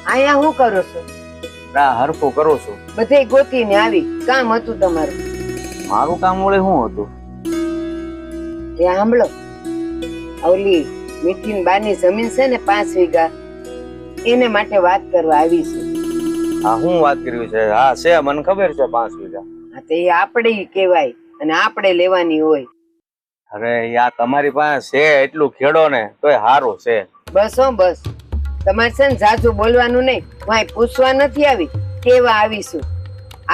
આયા હું કરો છો? હરખું કરું છું. બધે ગોતીને આવી. કામ હતું તમારું? મારું કામ વળે શું હતું? એ સાંભળો, ઓલી મીઠીન બાની જમીન છે ને 5 વીઘા, એને માટે વાત કરવા આવી છું. હા, હું વાત કર્યું છે? હા છે, મને ખબર છે 5 વીઘા. હા, તો એ આપણે કહેવાય અને આપણે લેવાની હોય. અરે યા તમારી પાસે છે એટલું ખેડો ને તોય સારું છે. બસ હો બસ, તમારે છે ને જાજુ બોલવાનું નહીં. હું પૂછવા નથી આવી, કેવા આવીશું.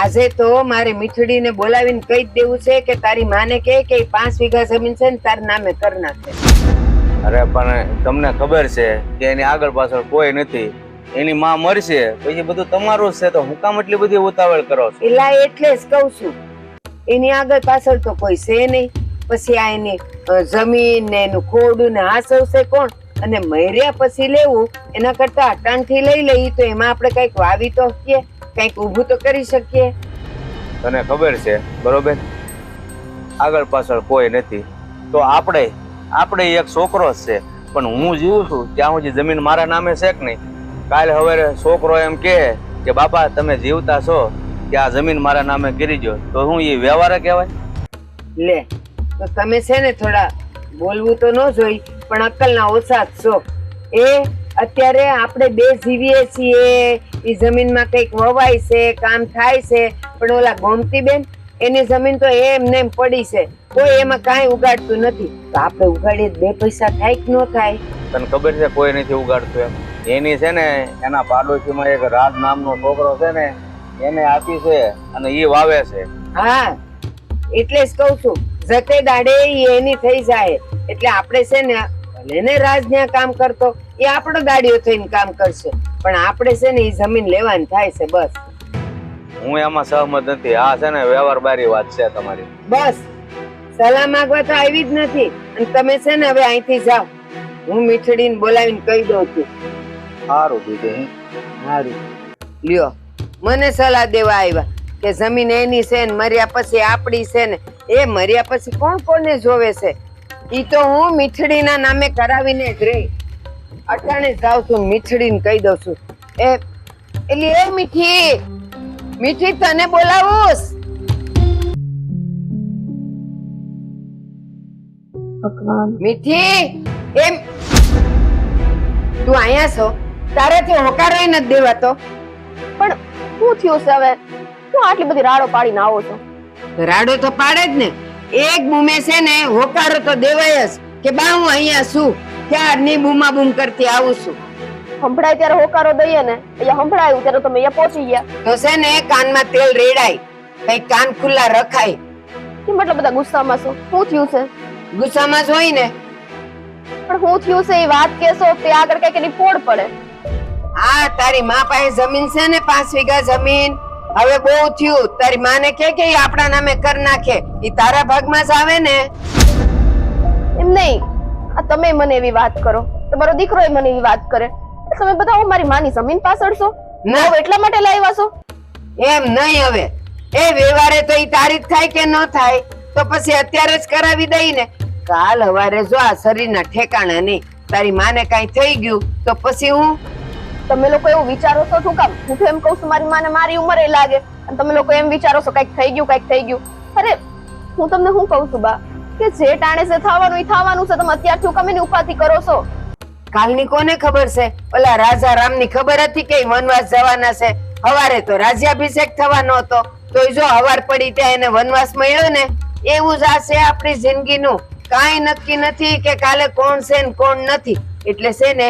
આજે તો મારે મીઠડીને બોલાવીને કહી જ દેવું છે કે તારી માને કે 5 વીઘા જમીન છે ને તારા નામે કરી નાખે. અરે પણ તમને ખબર છે કે એની આગળ પાછળ કોઈ નથી. એની માં મરશે પછી બધું તમારું જ છે, તો હું કામ એટલી બધી ઉતાવળ કરો છો? એલા એટલે જ કઉ છું, એની આગળ પાછળ તો કોઈ છે નહીં. પછી આ એની જમીન ને એનું ખોડું ને હાસવશે કોણ? અને મર્યા પછી લેવું એના કરતા અટાણથી લઈ લઈ તો એમાં આપણે કઈક વાવી તો શકીએ, કઈક ઊભું તો કરી શકીએ. તને ખબર છે બરોબર, આગળ પાછળ કોઈ નથી તો આપણે એક છોકરો જ છે. પણ હું જીવું છું ત્યાં સુધી જમીન મારા નામે છે કે નહીં? કાલે હવે છોકરો એમ કહે કે બાપા તમે જીવતા છો કે આ જમીન મારા નામે કરી દો, તો હું એ વ્યવહાર કહેવાય? લે, તો તમે છે ને થોડા બોલવું તો ન જોઈ, પણ અક્કલના ઓછા જ છો. અત્યારે આપણે 2 જીવીએ છીએ, એ જમીનમાં કઈક વવાય છે, કામ થાય છે. પણ ઓલા ગોમતી બેન, એની જમીન તો એમને એમ પડી છે, કોઈ એમાં કાંઈ ઉગાડતું નથી. તો આપણે ઉગાડીએ 2 પૈસા થાય કે ન થાય? તને ખબર છે કોઈ નથી ઉગાડતું એમ? એની છે ને એના પાડોશીમાં એક રાજ નામનો છોકરો છે ને, એને આપી છે અને એ વાવે છે. હા, એટલે જ કઉ છું, જતે દાડે એની થઈ જાય. એટલે આપણે છે ને ભલે ને રાજ્ઞા કામ કરતો, એ આપણો દાડીઓ થઈને કામ કરશે, પણ આપણે છે ને એ જમીન લેવાની થાય છે. બસ હું એમાં સહમત નથી. આ છે ને વ્યવહાર બારી વાત છે તમારી. બસ સલાહ માંગવા તો આવી જ નથી. અને તમે છે ને હવે અહીંથી જાઓ, હું મીઠડીને બોલાવીને કહી દઉં છું. સારું દીધું. સારું લ્યો, મને સલાહ દેવા આવ્યા કે જમીન એની છે ને મર્યા પછી આપડી છે ને. એ મર્યા પછી કોણ કોને જોવે છે? ઈ તો હું મીઠડીના નામે કરાવીને જ રહી. અટાણે જાઉં છું, મીઠડીને કહી દઉં છું. એ મીઠી, મીઠી તને બોલાવું. મીઠી, એમ તું અહીંયા છો? તારેથી હોકારો નથી દેવાતો. પણ શું થયું છે હવે? શું આટલી બધી રાડો પાડીને આવો છો? રાડો તો પાડે જ ને. એક બૂમે છે ને હોકારો તો દેવાય જ કે બા હું અહીંયા છું, ક્યારની બૂમા બૂમ કરતી આવું છું. સંભળાય ત્યારે હોકારો દઈએ ને, અહીંયા સંભળાયું ત્યારે તમે અહીંયા પહોંચી ગયા. તો છે ને કાનમાં તેલ રેડાય, કઈ કાન ખુલ્લા રખાય. કેમ એટલા બધા ગુસ્સામાં છો? શું થયું છે? ગુસ્સામાં જ હોય ને. પણ શું થયું છે એ વાત કેશો તે આગળ કઈક એની ફોડ પડે. હા, તારી માં પાસે જમીન છે ને 5 વીઘા જમીન. હવે બહુ થયું, તારી માને કે આપણા નામે કર નાખે. ઈ તારા ભાગમાં જ આવે ને. એમ નહીં, આ તમે મને એવી વાત કરો, તમારો દીકરો મને એવી વાત કરે, તમે બધા મારી માની જમીન પાછળ છો ના, એટલા માટે લાવ્યા છો? એમ નહીં. હવે એ વ્યવહારે તો ઈ તારીખ થાય કે ન થાય તો પછી અત્યારે જ કરાવી દઈ ને. કાલ હવારે જો આ શરીરના ઠેકાણા નહીં, તારી માને કાઈ થઈ ગયું તો પછી હું. તમે લોકો એવું વિચારો છો શું કામ? હું તો એમ કહું છું મારી માને મારી ઉંમરે લાગે, અને તમે લોકો એમ વિચારો છો કઈક થઈ ગયું. અરે હું તમને શું કહું છું બા, કે જે ટાણે જે થવાનું એ થવાનું છે. તમે અત્યારથી કમે ની ઉપાધિ કરો છો? કાલની કોને ખબર છે? ઓલા રાજા રામની ખબર હતી કે વનવાસ જવાના છે. હવારે તો રાજ્યાભિષેક થવાનો હતો, તો જો હવાર પડી ત્યાં એને વનવાસ મળ્યો ને. એવું જ આ છે આપણી જિંદગીનું. કાંઈ નક્કી નથી કે કાલે કોણ છે ને કોણ નથી. એટલે છે ને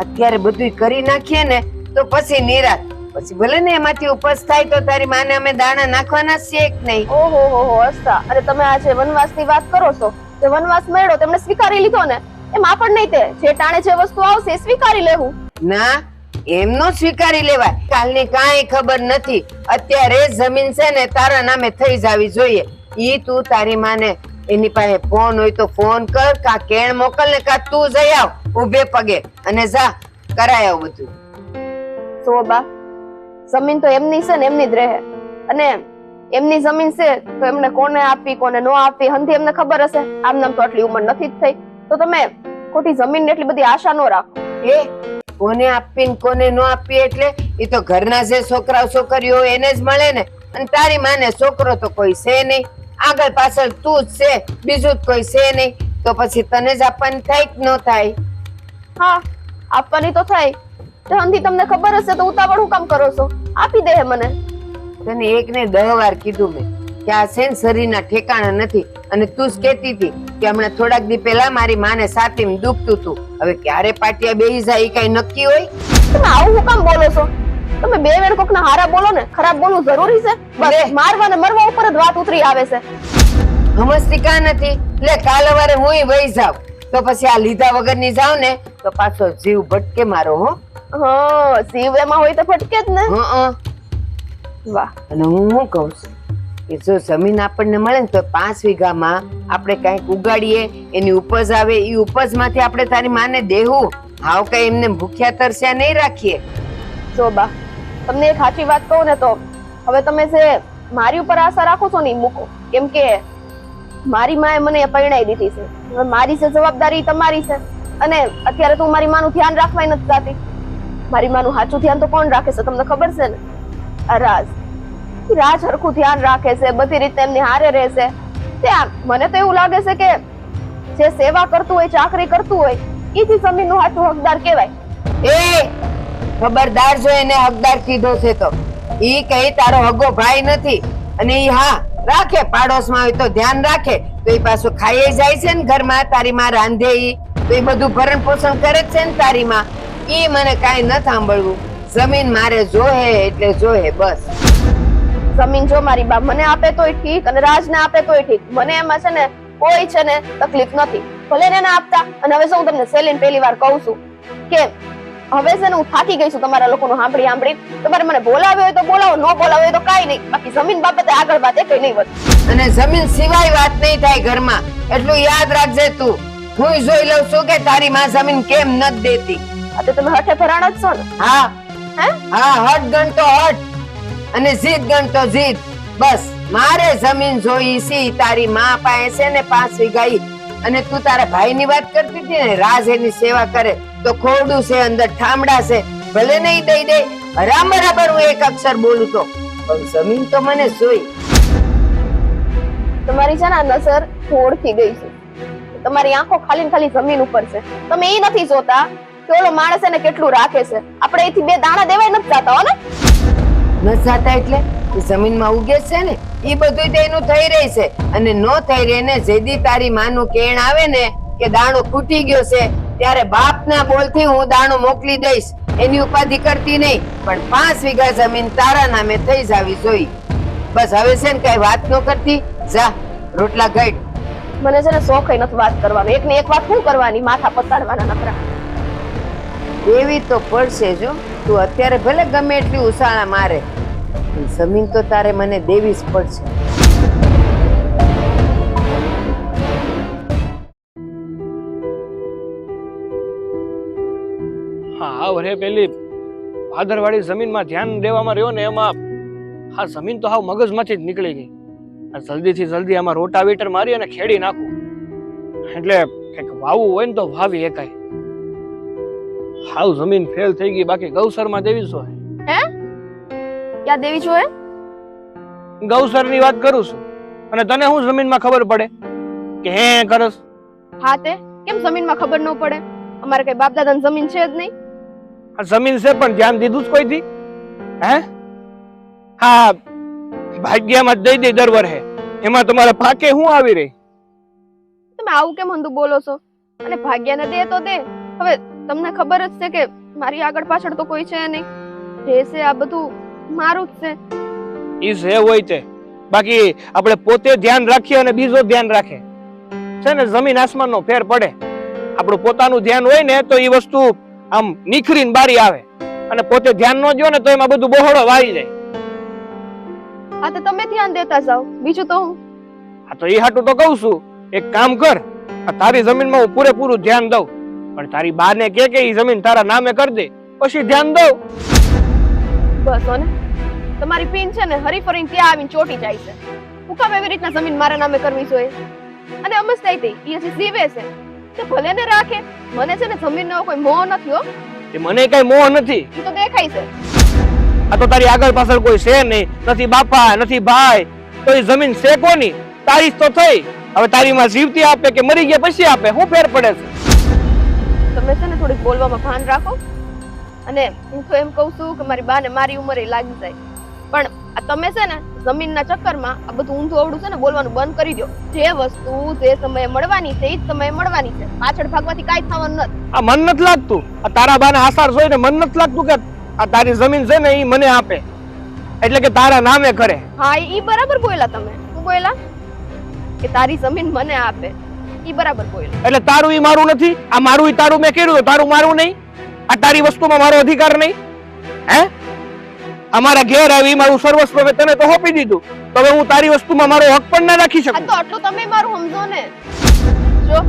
અત્યારે બધું કરી નાખીએ ને તો પછી નિરાત. પછી ભલે ને એમાંથી ઉપજ થાય તો તારી માને અમે દાણા નાખવાના છીએ કે નહીં? ઓહો હો હો, અચ્છા. અરે તમે આ જે વનવાસની વાત કરો છો, તે વનવાસ મળ્યો તેમણે સ્વીકારી લીધો ને, એમ આપણ નહીં. તે જે ટાણે જે વસ્તુ આવશે એ સ્વીકારી લેવું. ના, એમનો સ્વીકારી લેવાય. કાલની કાંઈ ખબર નથી. અત્યારે જમીન છે ને તારા નામે થઈ જાવી જોઈએ. ઈ તું તારી માને એની પાસે ફોન હોય તો ફોન કર, કા કેણ મોકલ ને કા તું જઈ આવ ઉભે પગે અને જા કરાય આવ બધું. જો બા, જમીન તો એમની છે ને એમની જ રહે. અને એમની જમીન છે તો એમને કોને આપવી કોને ન આપવી હંધી એમને ખબર હશે. આમ નામ તો આટલી ઉંમર નથી જ થઈ, તો તમે ખોટી જમીન એટલી બધી આશા ન રાખો. એ કોને આપવી ને કોને ન આપવી એટલે એ તો ઘરના જે છોકરાઓ છોકરીઓ હોય એને જ મળે ને. અને તારી માને છોકરો તો કોઈ છે નહીં, આગળ પાછળ તું જ છે, બીજું જ કોઈ છે નહીં, તો પછી તને જ આપવાની થાય કે ન થાય? હા, આપવાની તો થાય. તો હંધી તમને ખબર હશે તો ઉતાવળ હું કામ કરો છો? આપી દે મને. તને એક ને 10 વાર કીધું મેં કે આ છે ને શરીરના ઠેકાણા નથી. અને તું જ કહેતી હતી કે હમણાં થોડાક દી પહેલા મારી માને છાતીમાં દુખતું હતું. હવે ક્યારે પાટિયા બેહી જાય એ કઈ નક્કી હોય? તમે આવું હું કામ બોલો છો? તમે બે વેણ કોકના હારા બોલો ને, ખરાબ બોલવું જરૂરી છે? બસ મારવા ને મરવા ઉપર જ વાત ઉતરી આવે છે. સમજતી કા નથી? લે કાલ સવારે હુંય વહી જાવ તો પછી આ લીધા વગરની જાવ ને તો પાછો જીવ ભટકે મારો. હા, જીવ એમાં હોય તો ફટકે જ ને. વાહ. અને હું શું કહું છું કે જો જમીન આપણને મળે ને તો 5 વીઘામાં આપણે કઈક ઉગાડીએ, એની ઉપજ આવે, એ ઉપજમાંથી આપણે તારી માને દેવું. હાવ કઈ એમને ભૂખ્યા તરસ્યા નહીં રાખીએ. જો બા, તમને એક સાચી વાત કહું ને તો હવે તમે જે મારી ઉપર આશા રાખો છો ને ઈ મૂકો. કેમ કે મારી માએ મને પરણાઈ દીધી છે. હવે મારી જે જવાબદારી તમારી છે. અને અત્યારે તો હું મારી માનું ધ્યાન રાખવા નથી જાતી. મારી માનું સાચું ધ્યાન તો કોણ રાખે છે તમને ખબર છે ને? આ રાજ. રાજ હરખું ધ્યાન રાખે છે, બધી રીતે એમની હારે રહેશે. ત્યાં મને તો એવું લાગે છે કે જે સેવા કરતું હોય, ચાકરી કરતું હોય, ઈથી જમીનનો સાચો હકદાર કહેવાય. એ ખબરદાર જો એને હકદાર કીધો છે તો ઈ કઈ તારો હગો ભાઈ નથી. અને ઈ હા રાખે, પાડોશમાં હોય તો ધ્યાન રાખે, તો ઈ પાછું ખાઈ જાય છે ને ઘરમાં. તારી માં રાંધે ઈ તો એ બધું ભરણ પોષણ કરે જ છે ને તારી માં. ઈ મને કાઈ ન સાંભળવું. જમીન મારે જોહે એટલે જોહે બસ. જમીન જો મારી બા મને આપે તોય ઠીક અને રાજને આપે તોય ઠીક. મને એમાં છે ને કોઈ છે ને તકલીફ નથી. ભલે ને આપતા. અને હવે હું તમને સેલીન પહેલી વાર કહું છું કે હવે છે ને હું થાકી ગઈ છું તમારા લોકોનું સાંભળી. તમારે મને બોલાવ્યો હોય તો બોલાવો, ન બોલાવ્યો હોય તો કાઈ નહીં. બાકી જમીન બાબતે આગળ વાત કઈ નહીં વધે. અને જમીન સિવાય વાત નહીં થાય ઘરમાં, એટલું યાદ રાખજે તું. હું જોઈ લઉં છું કે તારી માં જમીન કેમ નથી દેતી. આ તો તમે હઠે ભરાણ જ છો ને? હા હે? હા, હટ ગણતો હટ અને જીત ગણતો જીત. બસ મારે જમીન જોઈ સી. તારી માં પાસે છે ને 5 વીઘા ઈ. અને તું તારા ભાઈની વાત કરતી હતી ને, રાજ એની સેવા કરે તો ખોડું છે, અંદર ઠામડા છે, ભલે નહીં દઈ દે. બરાબર હું એક અક્ષર બોલું તો પણ જમીન તો મને જોઈ. તમારી છે ને નજર ઓળખી ગઈ છે. તમારી આંખો ખાલી ને ખાલી જમીન ઉપર છે. તમે એ નથી જોતા કે ઓલો માણસ એને કેટલું રાખે છે. આપણે અહીંથી 2 દાણા દેવાય નથી જાતા હો ને. ન જાતા એટલે એ જમીનમાં ઉગે છે ને, એ બધું તો એનું થઈ રહી છે. અને નો થઈ રહે ને જેદી તારી માનું કેણ આવે ને કે દાણો ખૂટી ગયો છે, ત્યારે બાપના બોલથી હું દાણો મોકલી દઈશ. એની ઉપાધિ કરતી નહીં, પણ 5 વીઘા જમીન તારા નામે થઈ જાવી જોઈ. બસ હવે છે ને કઈ વાત ન કરતી. જા રોટલા ગઈડ. મને છે ને શોખ નથી વાત કરવાનો. એક ને એક વાત શું કરવાની, માથા પતાડવાના નકરા. એવી તો પડશે જો. તું અત્યારે ભલે ગમે એટલી ઉસાળા મારે, જમીન તો તારે મને દેવી જ પડશે. હા, વરે પેલી ભાદરવાળી જમીનમાં ધ્યાન દેવામાં રહ્યો ને એમાં આ જમીન તો હાવ મગજમાંથી જ નીકળી ગઈ. આ જલ્દીથી જલ્દી આમાં રોટાવેટર મારી અને ખેડી નાખું, એટલે કંઈક વાવવું હોય ને તો વાવી એકાય. હાવ જમીન ફેલ થઈ ગઈ. બાકી ગૌસરમાં દેવી છો? હે? ક્યાં દેવી છો? ગૌસરની વાત કરું છું. અને તને હું જમીનમાં ખબર પડે કે હે કરસ? હા તે કેમ જમીનમાં ખબર ન પડે? અમારે કઈ બાપ દાદાની જમીન છે જ નહીં. આ જમીન છે પણ ધ્યાન દીધું જ કોઈથી? હે? હા, ભાગ્યમાં જ દઈ દે દર વર્ષે. એમાં તમારે પાકે શું આવી રહી? તમે આવું કેમ હંધું બોલો છો? અને ભાગ્યને દે તો દે. હવે તમને ખબર જ છે કે મારી આગળ પાછળ તો કોઈ છે નહીં. જે છે આ બધું મારું જ છે. ઈ છે હોય તે. બાકી આપણે પોતે ધ્યાન રાખીએ અને બીજો ધ્યાન રાખે છે ને, જમીન આસમાન નો ફેર પડે. આપણું પોતાનું ધ્યાન હોય ને તો એ વસ્તુ આમ નિખરીને બારી આવે, અને પોતે ધ્યાન ન દો ને તો એમાં બધું બહોળો વારી જાય. આ તો તમે ધ્યાન દેતા જાવ, બીજું તો હું. હા તો એ હાટું તો કહું છું, એક કામ કર, આ તારી જમીનમાં હું પૂરેપૂરું ધ્યાન દઉં, પણ તારી બાને કે એ જમીન તારા નામે કરી દે, પછી ધ્યાન દઉં. બસ ને તમારી પીન છે ને હરી ફરીને ત્યાં આવીને ચોટી જાય છે. હું કામ એવી રીતના જમીન મારા નામે કરવી જોઈએ? અને અમસ્ત થઈ હતી એ હજી જીવે છે તે ભલે ને રાખે. મને છે ને જમીનનો કોઈ મોહ નથી હો. એ મને કઈ મોહ નથી. એ તો દેખાય છે. આ તો તારી આગળ પાછળ કોઈ છે નહીં, નથી બાપા નથી ભાઈ, તો એ જમીન છે કોની? તારી જ તો થઈ. હવે તારી માં જીવતી આપે કે મરી ગયા પછી આપે, શું ફેર પડે છે? તમે છે ને થોડીક બોલવામાં ભાન રાખો. અને હું તો એમ કહું છું કે મારી બા ને મારી ઉંમરે લાગી જાય, પણ આ તમે છે ને જમીનના ચક્કરમાં આ બધું ઊંધું અવડું છે ને બોલવાનું બંધ કરી દો. જે વસ્તુ જે સમયે મળવાની છે એ જ સમયે મળવાની છે. પાછળ ભાગવાથી કાંઈ થવાનું નથી. આ મન નથી લાગતું, આ તારા બાના આસાર જોઈને મન નથી લાગતું કે આ તારી જમીન છે ને એ મને આપે, એટલે કે તારા નામે કરે. હા ઈ બરાબર બોલ્યા તમે. શું બોલ્યા? કે તારી જમીન મને આપે. ઈ બરાબર બોલ્યા. એટલે તારું ઈ મારું નથી, આ મારું ઈ તારું મેં કર્યું, તારું મારું નહીં. આ તારી વસ્તુમાં મારો અધિકાર નહીં. હે, અમારા ઘેર આવી મારું સર્વસ્વ મેં તને તો સોંપી દીધું, તો હવે હું તારી વસ્તુમાં મારો હક પણ ના રાખી આ શકું. તો આટલું તમે મારું સમજો ને. જો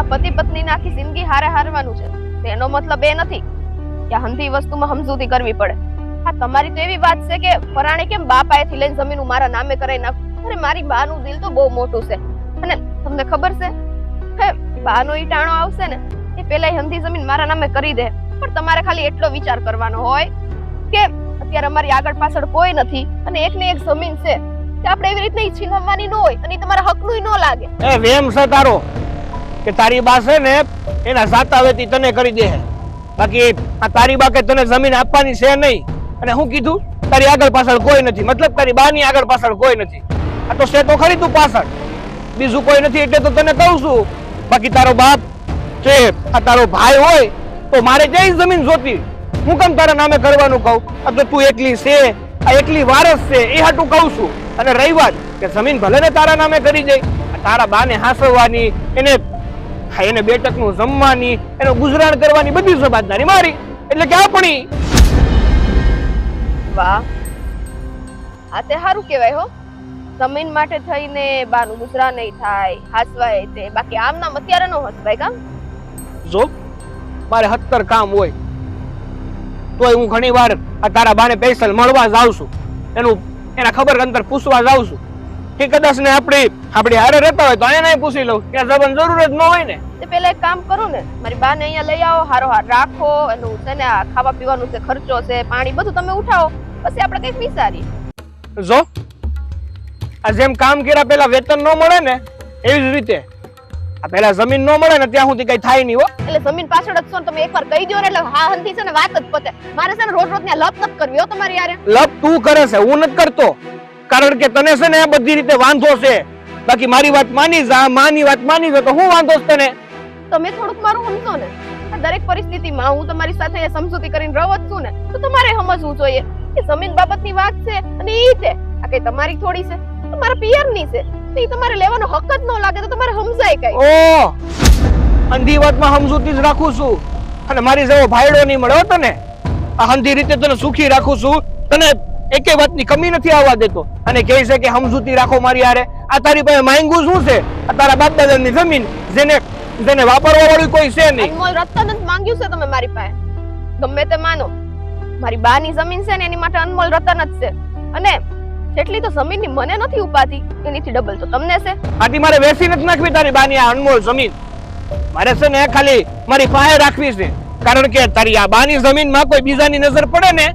આ પતિ પત્ની ની આખી જિંદગી હારે હારવાનું છે, તેનો મતલબ એ નથી કે આ હંધી વસ્તુમાં સમજૂતી કરવી પડે. હા તમારી તો એવી વાત છે કે પરાણે કેમ બા પાસેથી લઈને જમીન મારા નામે કરાઈ નાખું. અરે મારી બાનું દિલ તો બહુ મોટું છે, અને તમને ખબર છે હે બાનો ઈ ટાણો આવશે ને એ પેલા હંધી જમીન મારા નામે કરી દે. પણ તમારે ખાલી એટલો વિચાર કરવાનો હોય કે અત્યારે અમારી આગળ પાછળ કોઈ નથી અને એક ને એક જમીન છે કે આપણે એવી રીતે છીનવવાની ન હોય અને ઈ તમારા હકનું ન લાગે. એ વેમ છે તારો કે તારી બા છે ને એના જાતા વેતી તને કરી દે, બાકી આ તારી બા કે તને જમીન આપવાની છે નહીં. અને હું કીધું તારી આગળ પાછળ કોઈ નથી, મતલબ તારી બાની આગળ પાછળ કોઈ નથી. આ તો છે તો ખરી તું પાછળ, બીજું કોઈ નથી એટલે તો તને કહું છું. બાકી તારો બાપ છે, આ તારો ભાઈ હોય તો મારે જઈ જમીન જોતી. હું કેમ તારા નામે કરવાનું કહું? આ તો તું એકલી છે, આ એકલી વારસ છે એ હાટું કહું છું. અને રહી વાત કે જમીન ભલે ને તારા નામે કરી જાય, તારા બાને હાસવવાની, એને બેટકનું જમવાની, એનું ગુજરાન કરવાની બધી જવાબદારી મારી, એટલે કે આપણી. વાહ, આ તે સારું કહેવાય હો. જમીન માટે થઈને બાનું ગુજરાન નહીં થાય, હાસવાય તે. બાકી આમ નામ અત્યારે નો હસવાય કામ. જો મારે 70 કામ હોય તોય હું ઘણી વાર આ તારા બાને પૈસા મળવા જાઉં છું, એના ખબર અંતર પૂછવા જાઉં છું કે કદાચ ને આપણી હારે રહેતા હોય તો એને પૂછી લઉં, ત્યાં જવાની જરૂર જ ન હોય ને. તે પેલા એક કામ કરો ને, મારી બાને અહીંયા લઈ આવો, હારો હાર રાખો, એનું છે ને આ ખાવા પીવાનું છે, ખર્ચો છે, પાણી બધું તમે ઉઠાવો, પછી આપણે કંઈક વિચારીએ. જો આ જેમ કામ કર્યા પેલા વેતન ન મળે ને એવી જ રીતે આ પેલા જમીન ન મળે ને ત્યાં સુધી કઈ થાય નહીં હો. એટલે જમીન પાછળ જ છો ને તમે એકવાર કહી દો ને એટલે હા હંધી છે ને વાત જ પતે. મારે છે ને રોજ રોજ ત્યાં લપ નથી કરવી હો તમારી યારે. લપ તું કરે છે, હું નથી કરતો, કારણ કે તને છે ને આ બધી રીતે વાંધો છે. બાકી મારી વાત માની જા, માની વાત માની જા તો હું વાંધો છે તને? તમે થોડુંક મારું સમજો ને. આ દરેક પરિસ્થિતિમાં હું તમારી સાથે સમજૂતી કરીને રહું જ છું ને, તો તમારે સમજવું જોઈએ કે જમીન બાબતની વાત છે અને ઈ છે આ કઈ તમારી થોડી છે, તમારા પિયરની છે, તો ઈ તમારે લેવાનો હક જ ન લાગે તો તમારે સમજાય કઈ. ઓ અંધી વાતમાં સમજૂતી જ રાખું છું, અને મારી જેવો ભાઈડો નહીં મળ્યો તને. આ અંધી રીતે તને સુખી રાખું છું, તને એકે વાતની કમી નથી આવવા દેતો, અને કહે છે કે સમજૂતી રાખો મારી હારે. આ તારી પાસે માંગ્યું શું છે? આ તારા બાપ દાદાની જમીન જેને વાપરવા વાળું કોઈ છે નહીં. અનમોલ રતન જ માંગ્યું છે તમે મારી પાસે, ગમે તે માનો. મારી બાની જમીન છે ને એની માટે અનમોલ રતન જ છે, અને જેટલી તો જમીનની મને નથી ઉપાધી એનીથી ડબલ તો તમને છે. આથી મારે વેચી નથી નાખવી તારી બાની આ અનમોલ જમીન. મારે છે ને ખાલી મારી પાસે રાખવી છે, કારણ કે તારી આ બાની જમીનમાં કોઈ બીજાની નજર પડે ને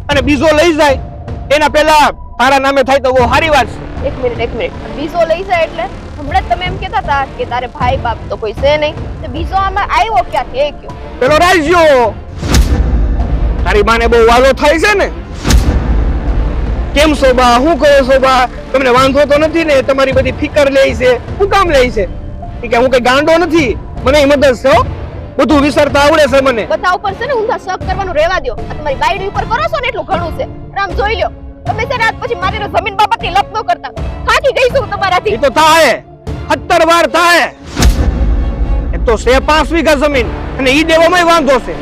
અને બીજો લઈ જાય એના પહેલા તારા નામે થાય તો બહુ સારી વાત છે. એક મિનિટ. બીજો લઈ જાય એટલે હમણાં જ તમે એમ કહેતા હતા કે તારે ભાઈ બાપ તો કોઈ છે નહીં, તો બીજો આમાં આવ્યો ક્યાંથી? એ કયો પેલો રાજ્યો. તારી બાને બહુ વાલો થાય છે ને. કેમ છો બા, શું કરો છો બા, તમને વાંધો તો નથી ને? તમારી બધી ફિકર લે છે, શું કામ લે છે? કે હું કઈ ગાંડો નથી, મને મદદ છે હો, બધું વિસરતા આવડે છે મને. બધા ઉપર છે ને ઊંધા શક કરવાનું રહેવા દો. આ તમારી બાયડી ઉપર કરો છો ને એટલું ઘણું છે. આમ જોઈ લ્યો તમે છે રાત પછી મારી જમીન બાબતની લપ ન કરતા. થાકી ગઈ છું તમારાથી. એ તો થાય 70 વાર થાય. એ તો છે 5 વીઘા જમીન અને ઈ દેવામાં વાંધો છે.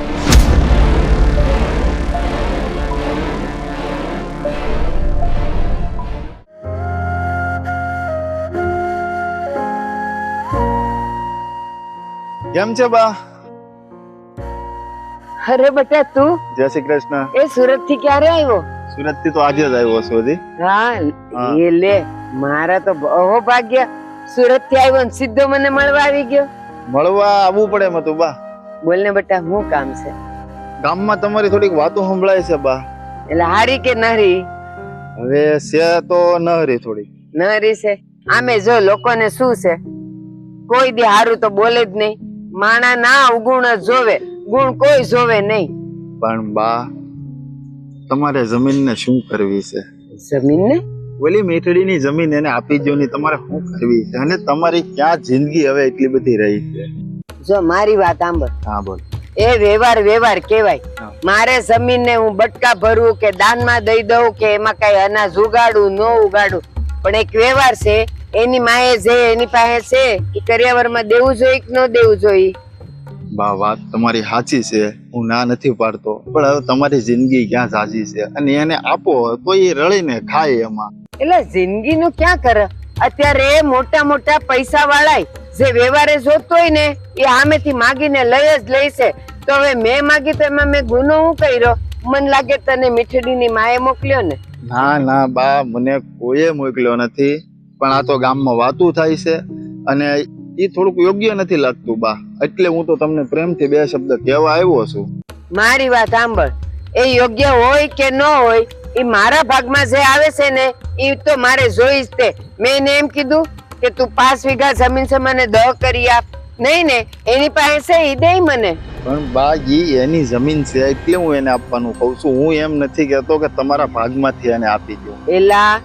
કેમ છે બા? અરે બેટા તું જય શ્રી કૃષ્ણ. એ સુરત થી ક્યારે આવ્યો? સુરત થી તો આજે જ આવ્યો છું હજી. હા એ લે મારા તો બહુ ભાગ્ય સુરત થી આવ્યો ને સીધો મને મળવા આવી ગયો. મળવા આવવું પડે મતું બા. બોલ ને બેટા શું કામ છે? ગામમાં તમારી થોડીક વાતો સંભળાય છે બા. એટલે હારી કે નહરી? હવે છે તો નહરી થોડી. નહરી છે. આમે જો લોકોને શું છે, કોઈ દી હારું તો બોલે જ નહીં. માણા ના અવગુણ જ જોવે, ગુણ કોઈ જોવે નહીં. પણ બા તમારે જમીન ને શું કરવી છે? જમીન ને ઓલી મીઠડીની જમીન એને આપી દો ની, તમારે શું કરવી છે? અને તમારી ક્યાં જિંદગી હવે એટલી બધી રહી છે? જો મારી વાત સાંભળ. હા બોલ. એ વ્યવહાર કહેવાય. મારે જમીન ને હું બટકા ભરવું કે દાનમાં દઈ દઉં કે એમાં કઈ અનાજ ઉગાડું ન ઉગાડું, પણ એક વ્યવહાર છે. એની માએ જે એની પાસે છે એ કરિયાવરમાં દેવું જોઈએ કે ન દેવું જોઈએ? બા વાત તમારી સાચી છે, હું ના નથી પાડતો, પણ હવે તમારી જિંદગી ક્યાં સાચી છે અને એને આપો તો એ રળીને ખાય એમાં. એટલે જિંદગી નું ક્યાં કરે? અત્યારે મોટા મોટા પૈસા વાળા જે વ્યવહારે જોતો હોય ને એ સામેથી માગીને લઈ જ લે છે. તો હવે મેં માગી તો એમાં મેં ગુનો શું કર્યો? મને લાગે તને મીઠડીની માએ મોકલ્યો ને? ના ના બા, મને કોઈએ મોકલ્યો નથી, પણ આ તો ગામમાં વાતું થાય છે અને એ થોડુંક યોગ્ય નથી લાગતું બા, એટલે હું તો તમને પ્રેમથી બે શબ્દ કહેવા આવ્યો છું. મારી વાત સાંભળ, એ યોગ્ય હોય કે ન હોય એ મારા ભાગમાં જે આવે છે ને એ તો મારે જોઈ જ તે. મેં એને એમ કીધું કે તું 5 વીઘા જમીન છે મને 10 કરી આપ. નહીં ને એની પાસે છે ઈ દે મને. પણ બા ઈ એની જમીન છે એટલે હું એને આપવાનું કહું છું. હું એમ નથી કહેતો કે તમારા ભાગમાંથી એને આપી દો. એલા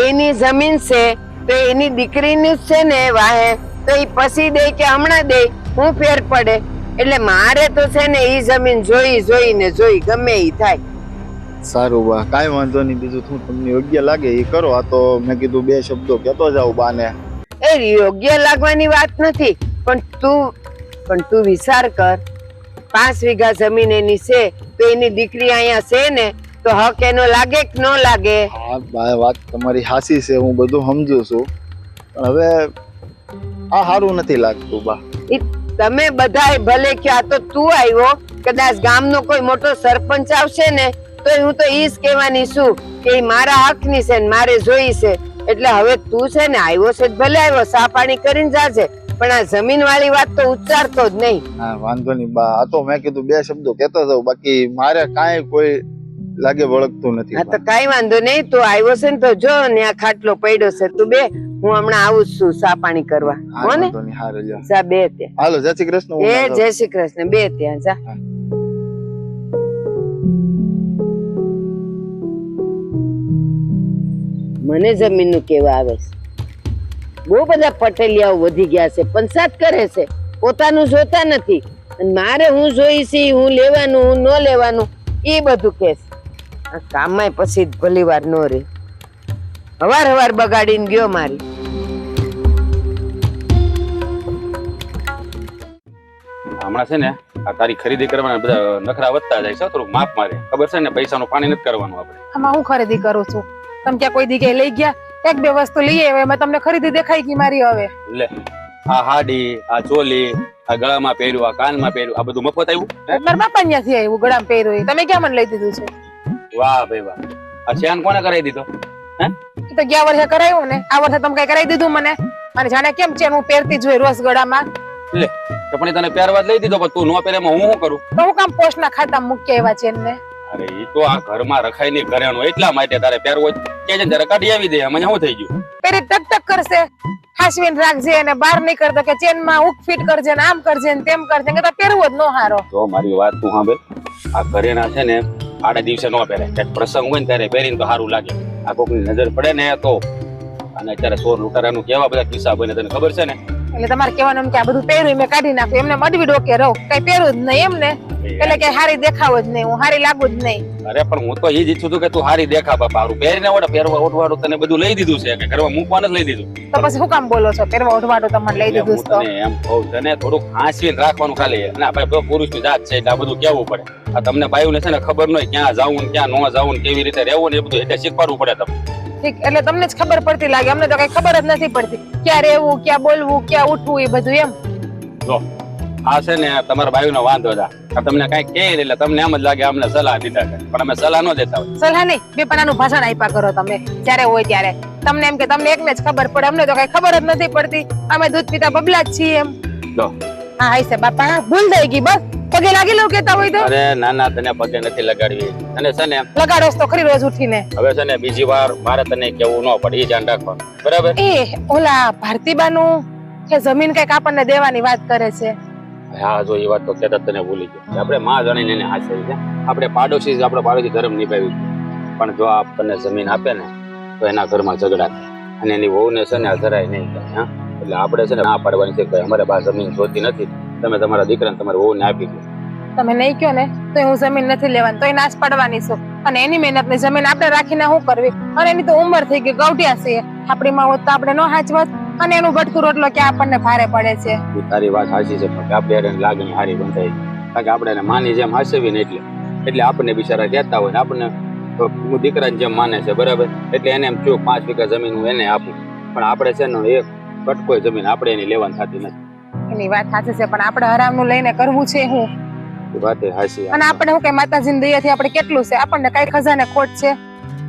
એની જમીન છે તો એની દીકરીની જ છે ને વાહે, તો ઈ પછી દે કે હમણાં દે હું ફેર પડે? એટલે મારે તો છે ને ઈ જમીન જોઈ ગમે ઈ થાય. સારું બા, કાંઈ વાંધો નહીં. બીજું શું તમને યોગ્ય લાગે એ કરો. આ તો મેં કીધું બે શબ્દો કહેતો જાઉં બાને. એ યોગ્ય લાગવાની વાત નથી, પણ તું વિચાર કર. 5 વીઘા જમીન એની છે તો એની દીકરી અહીંયા છે ને તો હક એનો લાગે કે ન લાગે? હા બા, વાત તમારી હાસી છે, હું બધું સમજુ છું, પણ હવે આ સારું નથી લાગતું બા. ઈ તમે બધાય ભલે કે આ તો તું આવ્યો, કદાચ ગામનો કોઈ મોટો સરપંચ આવશે ને તો હું તો ઈ જ કહેવાની છું કે ઈ મારા હકની છે ને મારે જોઈ છે. એટલે હવે તું છે ને આવ્યો છે ભલે આવ્યો, સા પાણી કરીને જાજે, પણ આ જમીન વાળી વાત તો ઉચ્ચારતો જ નહીં. હા વાંધો નહીં બા, આ તો મેં કીધું બે શબ્દો કહેતો જાઉં, બાકી મારે કાંઈ કોઈ લાગે વળગતું નથી. હા તો કઈ વાંધો નહીં, તું આવ્યો છે ને તો જો ને આ ખાટલો પડ્યો છે, તું બે, હું હમણાં આવું જ છું સા પાણી કરવા. હો ને? જા બે ત્યાં. હાલો, જય શ્રી કૃષ્ણ. એ જય શ્રી કૃષ્ણ. બે ત્યાં જા. મને જમીન નું કેવા આવે છે. બહુ બધા પટેલિયાઓ વધી ગયા છે, પંચાયત કરે છે, પોતાનું જોતા નથી. અને મારે હું જોઈ છે, હું લેવાનું હું ન લેવાનું એ બધું કે છે. આ કામમાં પછી ભલી વાર નો રે. હવાર બગાડીને ગયો મારી. હમણાં છે ને આ તારી ખરીદી કરવાના બધા નખરા વધતા જાય છે, થોડુંક માપ મારે. ખબર છે ને પૈસાનું પાણી નથી કરવાનું આપણે. આમાં હું ખરીદી કરું છું? તમે ક્યાં કોઈ દી લઈ ગયા? 1-2 વસ્તુ લઈએ, હવે એમાં તમને ખરીદી દેખાઈ ગઈ મારી. હવે લે આ હાડી, આ ચોલી, આ ગળામાં પહેર્યું, આ કાનમાં પહેર્યું, આ બધું મફત આવ્યું? મારા બાપા ત્યાંથી આવ્યું ગળામાં પહેર્યું. તમે ક્યાં મને લઈ દીધું છે? વાહ ભાઈ વાહ. આ ચેન કોને કરાવી દીધો? હે તો ગયા વર્ષે કરાયું ને, આ વર્ષે તમે કઈ કરાવી દીધું મને? અને જાણે કેમ ચેન હું પહેરતી જ હોય રોજ ગળામાં. લે તો પણ તને પહેરવા જ લઈ દીધો, પણ તું ન પહેરે એમાં હું શું કરું? તો હું કામ પોસ્ટના ખાતામાં મૂક્યા એવા ચેન ને? અરે ઈ તો આ ઘરમાં રખાય નહીં ઘરેણું, એટલા માટે તારે પહેરવો જ કે છે. ત્યારે કાઢી આવી દે, મને શું થઈ ગયું? પેરી ટક કરશે, હાસવીને રાખજે અને બહાર નહીં કરતો કે ચેનમાં હુક ફિટ કરજે ને આમ કરજે ને તેમ કરજે, કે તો પહેરવો જ ન હારો. તો મારી વાત તું સાંભળ, આ ઘરેણા છે ને આડા દિવસે ન પહેરે, કંઈક પ્રસંગ હોય ને ત્યારે પહેરીને તો સારું લાગે. આ કોકની નજર પડે ને તો. અને અત્યારે ચોર લૂંટારાનું કેવા બધા કિસ્સા બને તને ખબર છે ને? એટલે તમારે કહેવાનું એમ કે આ બધું પહેર્યું મેં કાઢી નાખ્યું, એમને મડવી ડોકે રહો, કઈ પહેરવું જ નહીં એમ ને? એટલે કે હારી દેખાવ જ નહીં, હું હારી લાગુ જ નહીં. અરે પણ હું તો એ જ ઈચ્છું છું કે તું હારી દેખા બાપા. હારું પહેરીને ઓડા પહેરવા ઓઢવાડું તને બધું લઈ દીધું છે, કે ઘરમાં મૂકવાનું જ લઈ દીધું. તો પછી શું કામ બોલો છો? પહેરવા ઓઢવાડું તમને લઈ દીધું હું તો તને એમ કહું તને થોડુંક હાંસવીને રાખવાનું ખાલી. અને આપણે પુરુષની જાત છે એટલે આ બધું કેવું પડે. આ તમને બાયુને છે ને ખબર ન હોય ક્યાં જાવું ને ક્યાં ન જાવું ને કેવી રીતે રહેવું ને એ બધું એટલે શીખવાડવું પડે તમને. ઠીક, એટલે તમને જ ખબર પડતી લાગે, અમને તો કઈ ખબર જ નથી પડતી ક્યાં રહેવું, ક્યાં બોલવું, ક્યાં ઉઠવું, એ બધું એમ. જો આ છે ને તમારા બાયુનો વાંધો હતા. આ તમને કઈ કહે એટલે તમને એમ જ લાગે અમને સલાહ દીધા છે, પણ અમે સલાહ ન દેતા હોય. સલાહ નહીં, બે પાનાનું ભાષણ આપ્યા કરો તમે જ્યારે હોય ત્યારે. તમને એમ કે તમને એકને જ ખબર પડે, અમને તો કઈ ખબર જ નથી પડતી. અમે દૂધ પીતા બબલા જ છીએ એમ. લો. હા હાય છે બાપા, ભૂલ થઈ ગઈ, બસ પગે લાગી લઉં કેતા હોય તો. અરે ના ના, તને પગે નથી લગાડવી. અને છે ને લગાડો તો ખરી રોજ ઉઠીને. હવે છે ને બીજી વાર મારે તને કેવું ન પડે, એ ધ્યાન રાખવાનું, બરાબર? એ ઓલા ભારતીબાનું કે જમીન કઈક આપણને દેવાની વાત કરે છે. હા જો એ વાત તો કહેતા તને ભૂલી ગયો. આપણે માં જાણીને એને હાચવી છે. આપણે પાડોશી ધર્મ નિભાવી છે. પણ જો આપણને જમીન આપે ને તો એના ઘરમાં ઝઘડા થાય અને એની વહુને છે ને જરાય નહીં થાય. હા, એટલે આપણે છે ને ના પાડવાની છે કે અમારે બા જમીન જોતી નથી, તમે તમારા દીકરાને તમારી વહુને આપી દો. તમે નહીં કયો ને તો હું જમીન નથી લેવાની, તો નાશ પાડવાની છું. અને એની મહેનતની જમીન આપણે રાખીને શું કરવી? અને એની તો ઉંમર થઈ ગઈ, ગૌઢિયા છે. આપણી માં હોત તો આપણે ન હાચવત. અને એનું ભટકું રોટલો કે આપણને ભારે પડે છે. તારી વાત સાચી છે, પણ આપણે એને લાગણી હારી બંધાઈ, કારણ કે આપણે એને માની જેમ હાચવી ને એટલે આપણને બિચારા કહેતા હોય ને આપણને હું દીકરાને જેમ માને છે, બરાબર? એટલે એને એમ થયું 5 વીઘા જમીન હું એને આપું, પણ આપણે છે ને એક કટકોય જમીન આપણે એની લેવાની થતી નથી. એની વાત સાચી છે, પણ આપણે હરામનું લઈને કરવું છે હું? વાત સાચી. અને આપણે હું કઈ માતાજીની દયાથી આપણે કેટલું છે, આપણને કઈ ખજાને ખોટ છે?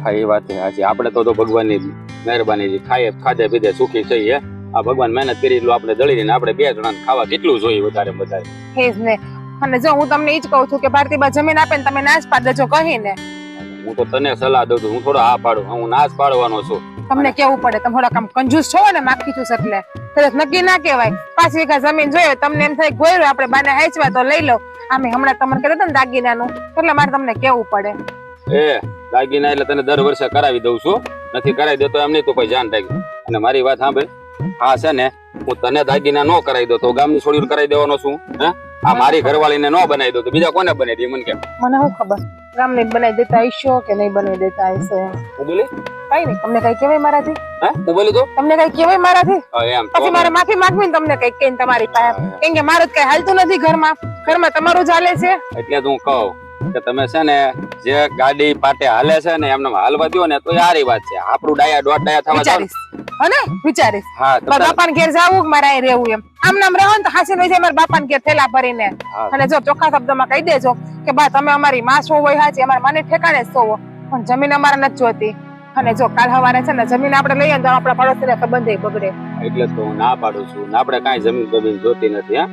હા એ વાત સાચી. આપણે તો ભગવાનની મહેરબાની ખાધે પીધે સુખી છીએ. આ ભગવાન મહેનત કરી એટલું આપણે દળીને આપણે 2 જણાને ખાવા કેટલું જોઈએ વધારે વધારે. એ જ ને. અને જો હું તમને એ જ કહું છું કે ભારતીબા જમીન આપે ને તમે નાશ પાડ દેજો કહીને. હું તો તને સલાહ દઉં છું, હું થોડો હા પાડું, હું નાશ પાડવાનો છું. તમને કેવું પડે, તમે થોડા કામ કંજૂસ છો ને, માખી છું એટલે કદાચ નક્કી ના કહેવાય. 5 વીઘા જમીન જોઈએ તમને એમ થાય ગોયરો આપણે બાને હાચવા તો લઈ લો. આમે હમણાં તમને કહેતા હતા ને દાગીનાનું, એટલે મારે તમને કેવું પડે. એ દાગીના એટલે તને દર વર્ષે કરાવી દઉં છું, નથી કરાવી દેતો એમ નહીં તો કોઈ જાન રાખી. અને મારી વાત સાંભળ, હા છે ને હું તને દાગીના ન કરાવી દો તો ગામની છોડીને કરાવી દેવાનો છું? હે, આ મારી ઘરવાળીને ન બનાવી દો તો બીજા કોને બનાવી દે મને કેમ? મને શું ખબર ગામને બનાવી દેતા હશો કે નહીં બનાવી દેતા હશે. હું બોલી કઈ નહીં, તમને કઈ કહેવાય મારાથી? હે હું બોલી તો તમને કઈ કહેવાય મારાથી? એમ પછી મારે માફી માંગવી ને તમને કઈ કહીને તમારી પાસે, કેમ કે મારું કઈ હાલતું નથી ઘરમાં તમારું ચાલે છે. એટલે જ હું કહું કે તમે છે ને જે ગાડી પાટે હાલે છે ને એમને હાલવા દો ને તો સારી વાત છે. આપણું ડાયા દોઢ ડાયા થવા વિચારીશ હને વિચારીશ. હા મારા બાપાને ઘેર જાવું મારે અહીં રહેવું એમ આમ નામ રહો ને તો હાસી નહીં મારા બાપાને ઘેર થેલા ભરીને. અને જો ચોખ્ખા શબ્દમાં કહી દેજો કે બા તમે અમારી માં છો હોય હાચી, અમારા માને ઠેકાણે જ સોવો, પણ જમીન અમારે નથી જોતી. અને જો કાલ સવારે છે ને જમીન આપણે લઈએ તો આપણા પડોશીને સંબંધ બગડે. એટલે તો હું ના પાડું છું ને આપણે કાંઈ જમીન જોતી નથી.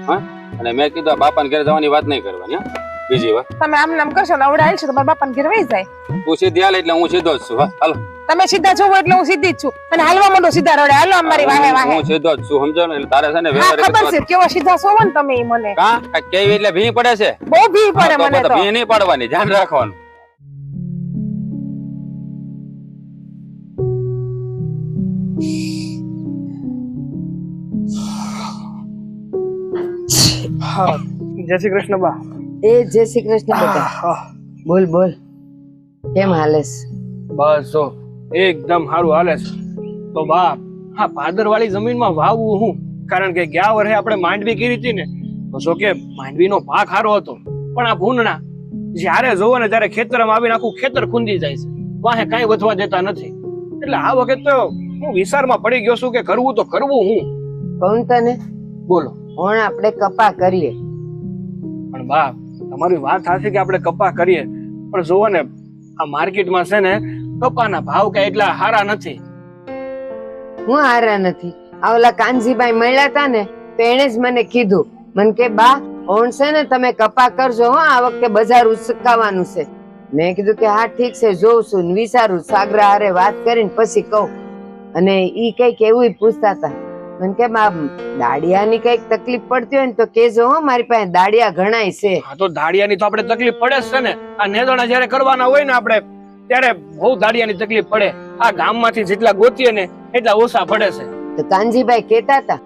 હા, અને મેં કીધું આ બાપાને ઘરે જવાની વાત નહીં કરવાની. બીજી વાત તમે આમ નામ કરશો ને અવડાયેલ છે તો મારા બાપાને ઘેર વહી જાય. તું સીધી હાલ એટલે હું સીધો જ છું. હાલો તમે સીધા છો એટલે હું સીધી જ છું, અને હાલવા માંડો સીધા રોડે. હાલો અમારી વાહે વાહે. હું સીધો જ છું, સમજો ને? એટલે તારે છે ને હા ખબર છે કેવો સીધા છો ને તમે. મને કા કેવી એટલે ભી પડે છે? બહુ ભી પડે મને તો. ભી નહીં પડવાની, ધ્યાન રાખવાનું. હા, જય શ્રી કૃષ્ણ બા. એ જય શ્રી કૃષ્ણ બેટા. બોલ બોલ, કેમ હાલેસ? બસ જો એકદમ સારું હાલે છે. તો બા હા પાદરવાળી જમીનમાં વાવવું હું, કારણ કે ગયા વર્ષે આપણે માંડવી કરી હતી ને તો જો કે માંડવીનો પાક સારો હતો, પણ આ ભૂંડના જ્યારે જોવો ને ત્યારે ખેતરમાં આવીને આખું ખેતર ખૂંદી જાય છે, વાહે કાંઈ વધવા દેતા નથી. એટલે આ વખત તો હું વિચારમાં પડી ગયો છું કે કરવું તો કરવું હું. કહું તને, બોલો. ਹੁਣ આપણે કપા કરીએ. પણ બા તમારી વાત સાચી કે આપણે કપા કરીએ, પણ જોવો ને આ માર્કેટમાં છે ને કપાના ભાવ કઈ એટલા સારા નથી. હું હારા નથી. આ ઓલા કાનજીભાઈ મળ્યા હતા ને તો એને જ મને કીધું, મને કે બા ઓણ છે ને તમે કપા કરજો હો, આ વખતે બજાર ઉચકાવાનું છે. મેં કીધું કે હા ઠીક છે, જોઉં છું ને વિચારું. સાગરા હારે વાત કરીને પછી કહું. અને ઈ કઈક એવું પૂછતા હતા, મને કે દાડિયાની કઈક તકલીફ પડતી હોય ને તો કેજો હો, મારી પાસે દાડિયા ઘણાય છે. હા તો દાડિયાની તો આપણે તકલીફ પડે જ છે ને. આ નેદોણા જયારે કરવાના હોય ને આપણે ત્યારે બહુ દાડિયાની તકલીફ પડે. આ ગામમાંથી જેટલા ગોતીએ ને એટલા ઓછા પડે છે. તો કાનજીભાઈ કેતા હતા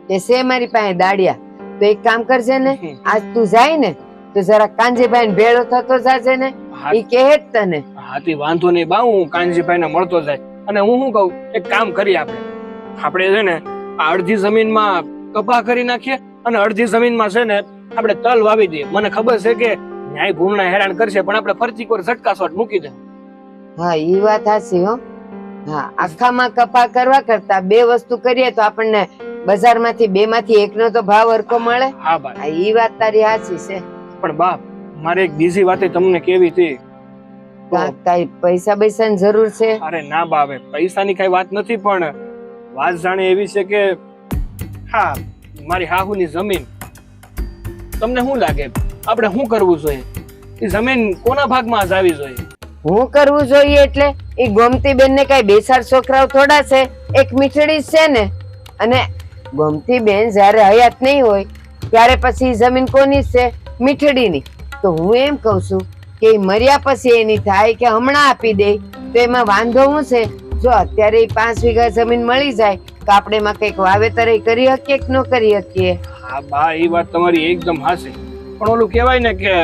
કે છે મારી પાસે દાડિયા, તો એક કામ કરજે ને, આજ તું જાય ને તો જરા કાનજીભાઈ ને ભેળો થતો જાજે ને, ઈ કહે જ તને. હાથી વાંધો નહીં બા, હું કાનજીભાઈ ને મળતો જાય. અને હું શું કહું, એક કામ કરીએ આપણે છે ને આ અડધી જમીનમાં કપા કરી નાખીએ અને અડધી જમીનમાં છે ને આપણે તલ વાવી દઈએ. મને ખબર છે કે ન્યાય ભૂલના હેરાન કરશે, પણ આપણે ફરતી કોર ઝટકાશોટ મૂકી દે. હા ઈ વાત સાચી હો. હા, આખામાં કપા કરવા કરતા બે વસ્તુ કરીએ તો આપણને બજારમાંથી બે માંથી એકનો તો ભાવ હરખો મળે. હા બા, આ ઈ વાત તારી સાચી છે. પણ બા મારે એક બીજી વાતે તમને કેવી હતી. કાંઈ પૈસા પૈસાની જરૂર છે? અરે ના બા, હવે પૈસાની કઈ વાત નથી, પણ વાત જાણે એવી છે કે હા મારી હાહુની જમીન, તમને શું લાગે આપણે શું કરવું જોઈએ? એ જમીન કોના ભાગમાં જ આવી જોઈએ? હું કરવું જોઈએ એટલે ઈ ગોમતી બેન ને કઈ બે ચાર છોકરાઓ થોડા છે, એક મીઠડી જ છે ને. અને ગોમતી બેન જયારે હયાત નહીં હોય ત્યારે પછી ઈ જમીન કોની છે? મીઠડીની. તો હું એમ કઉ છું કે ઈ મર્યા પછી એની થાય કે હમણાં આપી દે તો એમાં વાંધો શું છે? જો અત્યારે ઈ 5 વીઘા જમીન મળી જાય તો આપણે એમાં કઈક વાવેતર કરી શકીએ કે ન કરી શકીએ? હા બા, એ વાત તમારી એકદમ હાચી, પણ ઓલું કહેવાય ને કે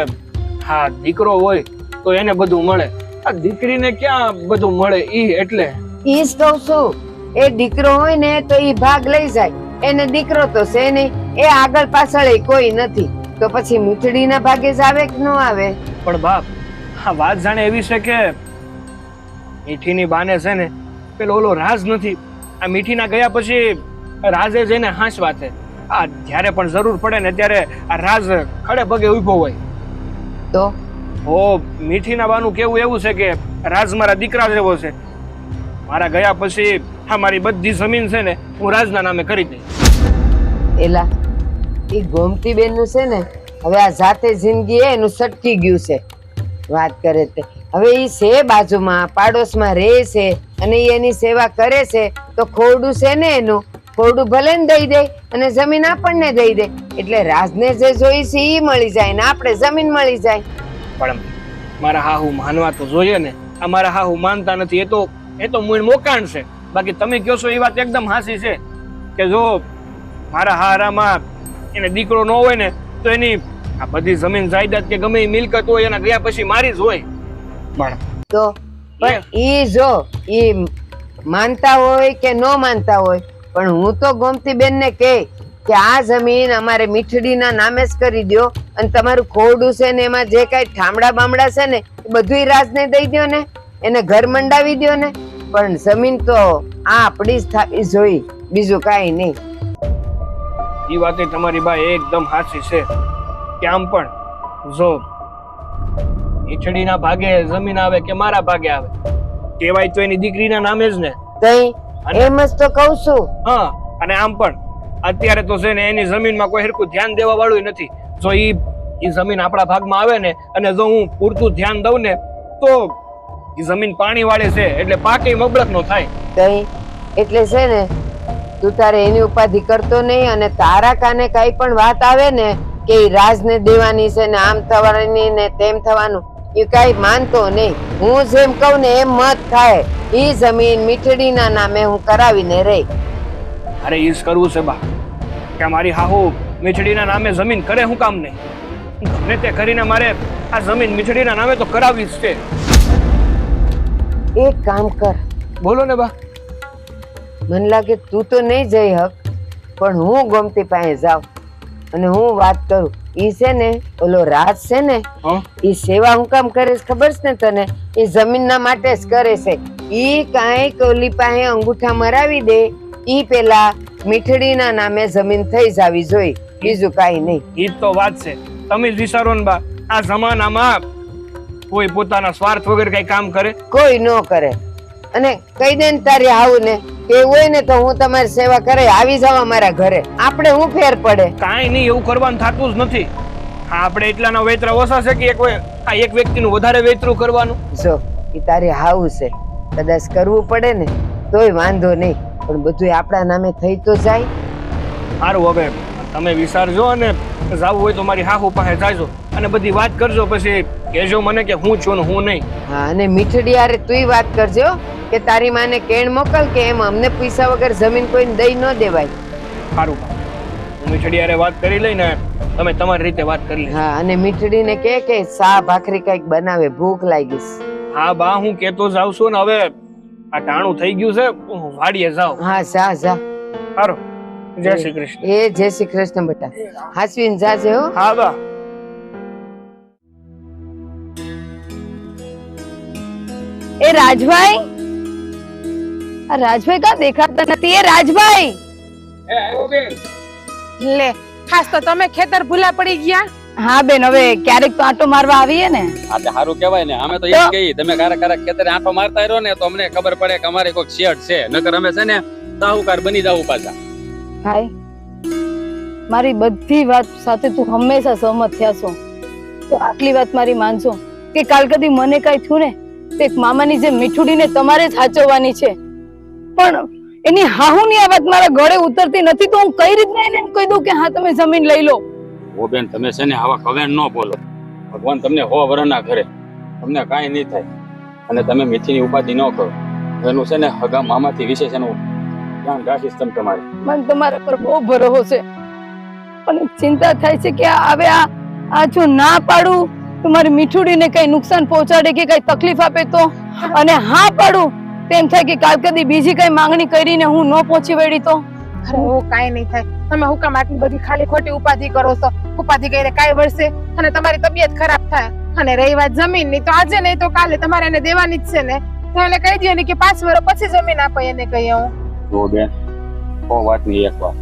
હા દીકરો હોય તો એને બધું મળે, આ દીકરીને ક્યાં બધું મળે? ઈ એટલે ઈ જ કઉ છું, એ દીકરો હોય ને તો ઈ ભાગ લઈ જાય, એને દીકરો તો છે નહીં, એ આગળ પાછળ કોઈ નથી, તો પછી મીઠડીના ભાગે જ આવે કે ન આવે? પણ બાપ આ વાત જાણે એવી છે કે મીઠીની બાને છે ને પેલો ઓલો રાજ નથી, આ મીઠીના ગયા પછી રાજે જઈને હાંસવા છે. આ જ્યારે પણ જરૂર પડે ને ત્યારે આ રાજ ખડે પગે ઊભો હોય. તો ઓ મીઠીના બાનું કેવું એવું છે કે રાજ મારા દીકરા જેવો છે, મારા ગયા પછી આ મારી બધી જમીન છે ને હું રાજના નામે કરી દઈશ. એલા ઈ ગોમતી બેન નું છે ને હવે આ જાતે જિંદગી એનું સટકી ગયું છે. વાત કરે તે હવે ઈ છે બાજુમાં પાડોશમાં રહે છે અને ઈ એની સેવા કરે છે, તો ખોરડું છે ને એનું, ખોરડું ભલે ને દઈ દે અને જમીન આપણને દઈ દે, એટલે રાજને જે જોઈ છે ઈ મળી જાય ને આપણે જમીન મળી જાય. પણ મારા હાહુ માનવા તો જોઈએ ને, આ મારા હાહુ માનતા નથી, એ તો મૂળ મોકાણ છે. બાકી તમે કહો છો એ વાત એકદમ હાસી છે કે જો મારા હારામાં એને દીકરો ન હોય ને તો એની આ બધી જમીન જાયદાદ કે ગમે એ મિલકત હોય એના ગયા પછી મારી જ હોય. પણ તો પણ ઈ જો ઈ માનતા હોય કે ન માનતા હોય, પણ હું તો ગોમતી બેન ને કે આ જમીન અમારે મીઠડીના નામે જ કરી દો અને તમારું ખોરડું છે ને એમાં જે કઈ ઠામડા બામડા છે ને એ બધું રાજને દઈ દો ને, એને ઘર મંડાવી દો ને, પણ જમીન તો આ આપણી જ થવી જોઈ, બીજું કાંઈ નહીં. એ વાતે તમારી બા એકદમ સાચી છે કે આમ પણ જો મીઠડીના ભાગે જમીન આવે કે મારા ભાગે આવે કહેવાય તો એની દીકરીના નામે જ ને. તઈ એમ જ તો કઉ છું. હા, અને આમ પણ અત્યારે તો છે ને એની જમીનમાં કોઈ હરખું ધ્યાન દેવા વાળું નથી. જો ઈ જમીન આપણા ભાગમાં આવે ને અને જો હું પૂરતું ધ્યાન દઉં ને તો ઈ જમીન પાણી વાળી છે એટલે પાકે મબળક નો થાય. તઈ એટલે છે ને તું તારે એની ઉપાધિ કરતો નહીં, અને તારા કાને કઈ પણ વાત આવે ને કે ઈ રાજને દેવાની છે ને આમ થવાની ને તેમ થવાનું, એ કઈ માનતો નહીં. હું જેમ કહું ને એમ મત થાય. ઈ જમીન મીઠડીના નામે હું કરાવીને રહી. અરે ઈ જ કરવું છે બા કે મારી હાહુ મીઠડીના નામે જમીન કરે, હું કામ નહીં? ગમે તે કરીને મારે આ જમીન મીઠડીના નામે તો કરાવી જ છે. એક કામ કર, બોલો ને બા. મને લાગે તું તો નહીં જઈ હક, પણ હું ગોમતી પાસે જાઉં અને હું વાત કરું. ઈ છે ને ઓલો રાજ છે ને ઈ સેવા હું કામ કરે છે ખબર છે ને તને? ઈ જમીનના માટે જ કરે છે. ઈ કાંઈક ઓલી પાસે અંગૂઠા મરાવી દે, ઈ પેલા મીઠડીના નામે જમીન થઈ જાવી જોઈ, બીજું કાંઈ નહીં. ઈ જ તો વાત છે. તમે જ વિચારો ને બા, આ જમાનામાં કોઈ પોતાના સ્વાર્થ વગર કઈ કામ કરે? કોઈ ન કરે. અને કહી દે ને તારી આવું ને કે હોય ને તો હું તમારી સેવા કરે, આવી જાવ અમારા ઘરે, આપણે હું ફેર પડે? કાંઈ નહીં, એવું કરવાનું થતું જ નથી. આપણે એટલાના વેતરા ઓછા છે કે આ એક વ્યક્તિનું વધારે વેતરું કરવાનું? જો એ તારી હાવું છે, કદાચ કરવું પડે ને તોય વાંધો નહીં, પણ બધું આપણા નામે થઈ તો જાય. સારું, હવે તમે વિચારજો અને જાવું હોય તો મારી હાહુ પાસે જાજો અને બધી વાત કરજો, પછી કહેજો મને કે હું છું ને હું નહીં. હા, અને મીઠડી હારે તુંય વાત કરજો કે તારી માને કેણ મોકલ કે એમ અમને પૈસા વગર જમીન કોઈને દઈ ન દેવાય. સારું, હું મીઠડી હારે વાત કરી લઈને તમે તમારી રીતે વાત કરી લે. હા, અને મીઠડીને કે સા ભાખરી કઈક બનાવે, ભૂખ લાગી છે. હા બા, હું કેતો જાઉં છું ને હવે આ ટાણું થઈ ગયું છે, હું વાડીએ જાઉં. હા, જા જા. સારું, જય શ્રી કૃષ્ણ. એ જય શ્રી કૃષ્ણ બેટા, હાસવીને જાજે હો. હા બા. એ રાજભાઈ, આ રાજભાઈ કા દેખાતા નથી? એ રાજભાઈ, લે ખાસ તો તમે ખેતર ભૂલા પડી ગયા. હા બેન, હવે ક્યારેક તો આંટો મારવા આવીએ ને. આ તો સારું કહેવાય ને. અમે તો એમ કહીએ તમે ક્યારેક ખેતરે આંટો મારતા રહ્યો ને તો અમને ખબર પડે કે અમારી કોઈક શેઠ છે. નકર અમે છે ને સાહુકાર બની જાવું પાછા. ભાઈ, મારી બધી વાત સાથે તું હંમેશા સહમત થયા છો, તો આટલી વાત મારી માનજો કે કાલ કદી મને કઈ થયું ને તો એક મામાની જે મીઠુડીને તમારે જ સાચવવાની છે. પણ એની હાહુની આ વાત મારા ગળે ઉતરતી નથી, તો હું કઈ રીતના એને કહી દઉં કે હા તમે જમીન લઈ લો. ઓ બેન, તમે છે ને આવા કવેણ ન બોલો. ભગવાન તમને 100 વર્ષના ઘરે તમને કાંઈ નહીં થાય. અને તમે મીઠીની ઉપાધિ ન કરો. એનું છે ને હગા મામાથી વિશેષ એનું ધ્યાન રાખીશ તમે તમારે. મને તમારા પર બહુ ભરોસો છે, અને ચિંતા થાય છે કે હવે આ જો ના પાડું તો મારી મીઠુડીને કઈ નુકસાન પહોંચાડે કે કઈ તકલીફ આપે તો, અને હા પાડું તેમ થાય કે કાલ કદી બીજી કઈ માંગણી કરીને હું ન પહોંચી વળી તો. અરે એવું કાંઈ નહીં થાય. તમે હું કામ આટલી બધી ખાલી ખોટી ઉપાધિ કરો છો? ઉપાધિ કરીને કાંઈ વળશે અને તમારી તબિયત ખરાબ થાય. અને રહી વાત જમીનની, તો આજે નહીં તો કાલે તમારે એને દેવાની જ છે ને. તો એને કહી દો ને કે 5 વર્ષ પછી જમીન આપે. એને કહી હું જો બેન, ઓ વાત ની એક વાત,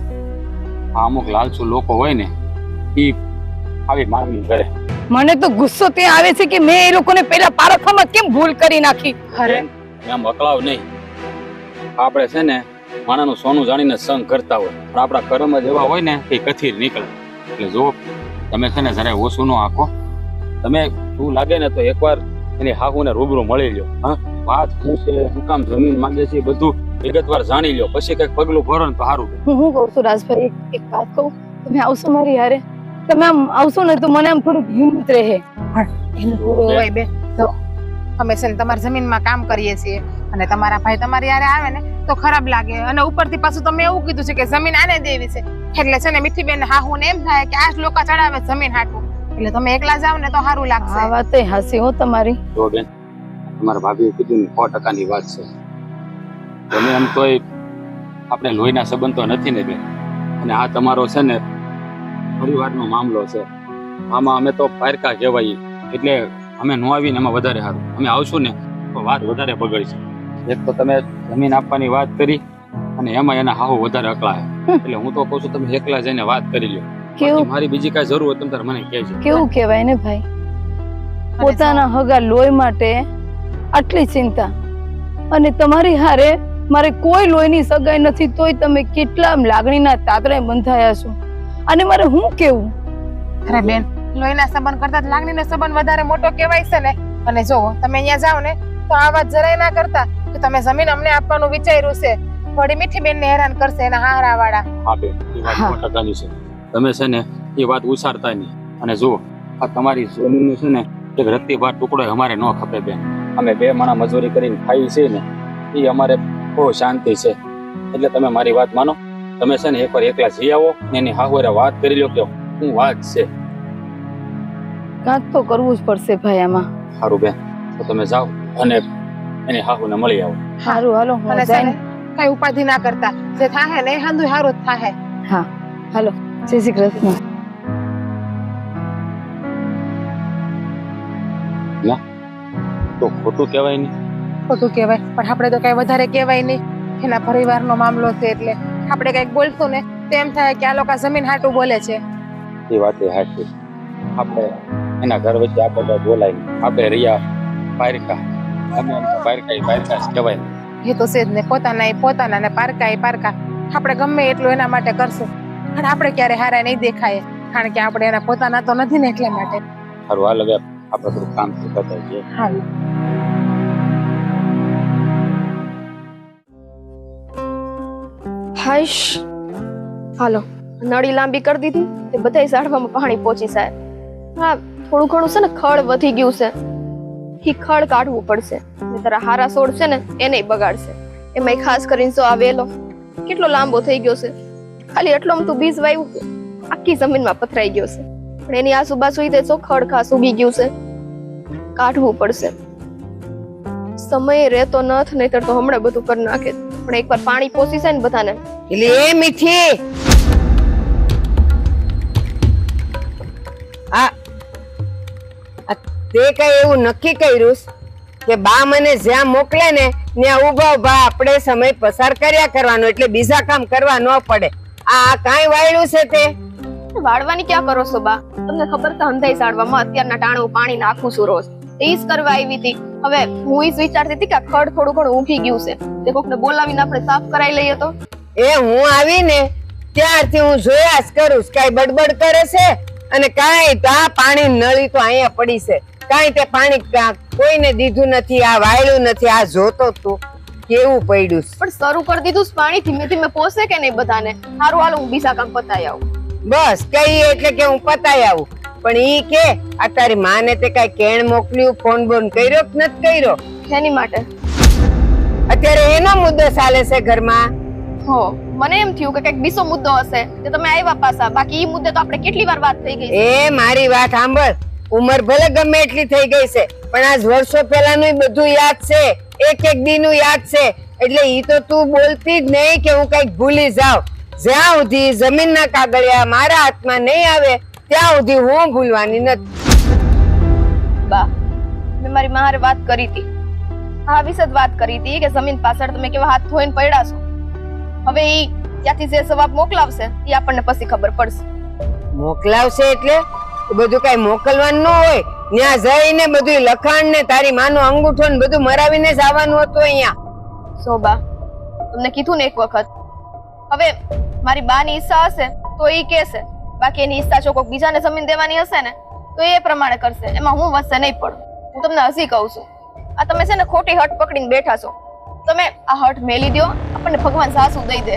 આ અમુક લાલચુ લોકો હોય ને ઈ આવી માંગણી કરે. મને તો ગુસ્સો ત્યાં આવે છે કે મેં એ લોકોને પેલા પારખામાં કેમ ભૂલ કરી નાખી. અરે એમ અકળાવ નહીં. આપણે છે ને માણાનું સોનું જાણીને સંગ કરતા હોય, પણ આપણા કર્મ જ એવા હોય ને એ કથિર નીકળે. એટલે જો તમે છે ને જરાય ઓછું ન આંકો. તમે શું લાગે ને તો એકવાર એની હાહુને રૂબરૂ મળી લ્યો. હા, વાત શું છે, શું કામ જમીન માંગે છે, બધું વિગતવાર જાણી લ્યો, પછી કઈક પગલું ભરો ને તો સારું. હું કહું છું રાજભાઈ, એક વાત કહું, તમે આવશો મારી હારે? તમે આમ આવશો ને તો મને આમ થોડું હિંમત રહે. એનું પૂરું હોય બે. તો અમે છે ને તમારી જમીનમાં કામ કરીએ છીએ, અને તમારા ભાઈ તમારી હારે આવે ને તો ખરાબ લાગે. અને ઉપરથી પાછું તમે એવું કીધું છે કે જમીન આને દેવી છે, એટલે છે ને મીઠી બેન હાહુ ને એમ થાય કે આ જ લોકો ચડાવે જમીન હાટું, એટલે તમે એકલા જાવ ને તો સારું લાગશે. આ વાત હાસી હો તમારી. જો બેન, તમારા ભાભીએ કીધું ને 100% ની વાત છે. તમે એમ તોય આપણે લોહીના સંબંધ તો નથી ને બેન. અને આ તમારો છે ને પરિવારનો મામલો છે. આમાં અમે તો પારકા કહેવાય, એટલે અમે ન આવીને એમાં વધારે સારું. અમે આવશું ને તો વાત વધારે બગડશે. એક તો તમે જમીન આપવાની વાત કરી, અને એમાં એના હાહુ વધારે અકળાય. એટલે હું તો કહું છું તમે એકલા જઈને વાત કરી લ્યો. કેવું મારી બીજી કાંઈ જરૂર હોય તમે તારે મને કહેજો. કેવું કહેવાય ને ભાઈ, પોતાના હગા લોહી માટે આટલી ચિંતા, અને તમારી હારે મારે કોઈ લોહીની સગાઈ નથી, તોય તમે કેટલા લાગણીના તાતરે બંધાયા છો. અને મારે હું કેવું? અરે બેન, લોહીના સંબંધ કરતા લાગણીનો સંબંધ વધારે મોટો કહેવાય છે ને. અને જો તમે અહીંયા જાઓ ને તો આ વાત જરાય ના કરતા કે તમે જમીન અમને આપવાનું વિચાર્યું છે. વળી મીઠી બેન ને હેરાન કરશે એના હારા વાળા. હા બેન, એ વાત 100% છે. તમે છે ને એ વાત ઉછાળતા નહીં. અને જુઓ, આ તમારી જમીનનું છે ને એક રત્તીભાર ટુકડો અમારે ન ખપે બેન. અમે 2 માણા મજૂરી કરીને ખાઈ છે ને એ અમારે બહુ શાંતિ છે. એટલે તમે મારી વાત માનો. તમે છે ને એકવાર એકલા જઈ આવો ને એની હાહુરે વાત કરી લો કે હું વાત છે. કાંક તો કરવું જ પડશે ભાઈ આમાં. સારું બેન, તો તમે જાઓ અને એની હાહુને મળી આવો. સારું, હાલો હું અને છે જઈને. ને કઈ ઉપાધિ ના કરતા, જે થાહે ને એ હાંધું હારું જ થાહે. હા, હાલો, જય શ્રી કૃષ્ણ. તો ખોટું કહેવાય નહીં. ખોટું કહેવાય, પણ આપણે તો કઈ વધારે કહેવાય નહીં. એના પરિવારનો મામલો છે, એટલે આપણે કઈક બોલશું ને તેમ થાય કે આ લોકો જમીન હાટું બોલે છે. એ વાત એ સાચી. આપણે એના ઘર વચ્ચે આપણે બોલાય નહીં. આપણે રહ્યા પારકા, અમે પારકા જ કહેવાય. એ તો છે જ ને, પોતાના ને પારકા એ પારકા. આપણે ગમે એટલું એના માટે કરશું, પણ આપણે ક્યારે હારા નહીં દેખાય, કારણ કે આપણે એના પોતાના તો નથી ને, એટલા માટે. સારું, હાલ હવે આપણે થોડું કામ કરતા જઈએ. હાલ. હાઈશ, હાલો, નળી લાંબી કરી દીધી, તે બધાય ઝાડવામાં પાણી પહોંચી જાય. હા, થોડું ઘણું છે ને ખડ વધી ગયું છે, એ ખડ કાઢવું પડશે. તારા હારા છોડ છે ને એને બગાડશે. એમાં ખાસ કરીને જો આ વેલો કેટલો લાંબો થઈ ગયો છે, ખાલી એટલો તું બીજ વાવ્યું આખી જમીનમાં પથરાઈ ગયો છે. પણ એની આસુબાસુ ઈ દેજો ખડ ખાસ ઉગી ગયું છે, કાઢવું પડશે. સમય રહેતો નથ, નહીતર તો હમણાં બધું કરી નાખે. પણ એકવાર પાણી પોસી જાય ને બધાને. એટલે એ મીઠી, તે કઈ એવું નક્કી કર્યું કે બા મને જ્યાં મોકલે ને ત્યાં ઉભા ઉભા આપણે સમય પસાર કર્યા કરવાનો, એટલે બીજા કામ કરવા ન પડે. આ કાંઈ વાયડું છે તે? વાળવાની ક્યાં કરો છો બા? તમને ખબર તો હંધાઈ સાડવામાં અત્યારના ટાણે હું પાણી નાખું છું રોજ. એ જ કરવા આવી હતી. હવે હું એ જ વિચારતી હતી કે આ ખડ થોડું ઘણું ઊંઘી ગયું છે, તે કોકને બોલાવીને આપણે સાફ કરાવી લઈએ તો. એ હું આવીને ત્યારથી હું જોયા જ કરું છું. કાંઈ બડબડ કરે છે અને કાંઈ તો આ પાણી નળી તો અહીંયા પડી છે, કાંઈ તે પાણી કોઈને દીધું નથી, આ વાયડું નથી. આ જોતો તું કેવું પડ્યું છે. પણ શરૂ કરી દીધું છે પાણી, ધીમે ધીમે પોસે કે નહીં બધાને? સારું હાલો હું બીજા કામ પતાઈ આવું. બસ કહીએ એટલે કે હું પતાઈ આવું. પણ ઈ કે આ તારી માને તે કઈ કેણ મોકલ્યું, ફોન બોન કર્યો કે નથી કર્યો? એની માટે અત્યારે એનો મુદ્દો ચાલે છે ઘરમાં. હો મને એમ થયું કે કઈક બીજો મુદ્દો હશે કે તમે આવ્યા પાછા. બાકી ઈ મુદ્દે તો આપણે કેટલી વાર વાત થઈ ગઈ છે. એ મારી વાત સાંભળ, ઉંમર ભલે ગમે એટલી થઈ ગઈ છે પણ આજ વર્ષો પહેલાનું બધું યાદ છે, એક એક દીનું યાદ છે. એટલે ઈ તો તું બોલતી જ નહીં કે હું કઈક ભૂલી જાઉં. જ્યાં સુધી જમીનના કાગળિયા મારા હાથમાં નહીં આવે ત્યાં સુધી હું ભૂલવાની નથી. બા મેં મારી માં હારે વાત કરી હતી, આ વિશે જ વાત કરી હતી કે જમીન પાછળ તમે કેવા હાથ ધોઈને પડ્યા છો. હવે ઈ ત્યાંથી જે જવાબ મોકલાવશે એ આપણને પછી ખબર પડશે. મોકલાવશે એટલે એ બધું કઈ મોકલવાનું ન હોય. ત્યાં જઈને બધું લખાણ ને તારી માનો અંગૂઠો ને બધું મરાવીને જ આવવાનું હતું અહીંયા. સોબા તમને કીધું ને એક વખત. હવે મારી બાની ઈચ્છા હશે તો ઈ કહેશે, બાકી એની ઈચ્છા જો કોઈક બીજાને જમીન દેવાની હશે ને તો એ પ્રમાણે કરશે. એમાં હું વચ્ચે નહીં પડું. હું તમને હસી કહું છું, આ તમે છે ને ખોટી હટ પકડીને બેઠા છો. તમે આ હટ મેલી દો, આપણને ભગવાન સાસુ દઈ દે.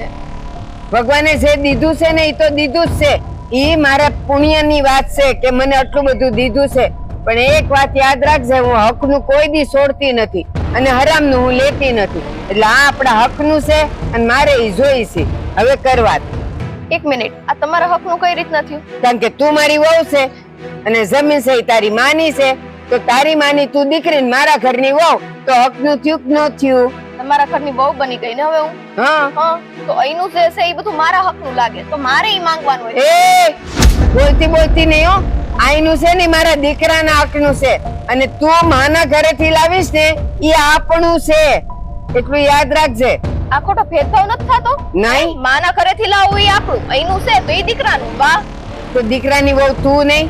ભગવાને જે દીધું છે ને એ તો દીધું જ છે. ઈ મારા પુણ્યની વાત છે કે મને આટલું બધું દીધું છે. પણ એક વાત યાદ રાખજે, હું હકનું કોઈ દી છોડતી નથી અને હરામનું હું લેતી નથી. એટલે આ આપણા હકનું છે અને મારે ઈ જોઈ છે. હવે કરવા દે. એક મિનિટ, આ તમારા હકનું કઈ રીતના થયું? કારણ કે તું મારી વહુ છે અને જમીન છે ઈ તારી માની છે, તો તારી માની તું દીકરી ને મારા ઘરની વહુ, તો હકનું થયું કે ન થયું? તમારા ઘરની વહુ બની ગઈ ને હવે હું. હા તો અહીંનું જે છે એ બધું મારા હકનું લાગે, તો મારે ઈ માંગવાનું હોય. એ બોલતી બોલતી નહીં હો. આઈનું છે ને મારા દીકરાના હકનું છે અને તું માના ઘરેથી લાવીશ ને ઈ આપણું છે, એટલું યાદ રાખજે. આ ખોટો ભેદભાવ નથી થતો? નહીં, માના ઘરેથી લાવવું એ આપણું, અહીંનું છે તો એ દીકરાનું. વાહ, તો દીકરાની વહુ તું નહીં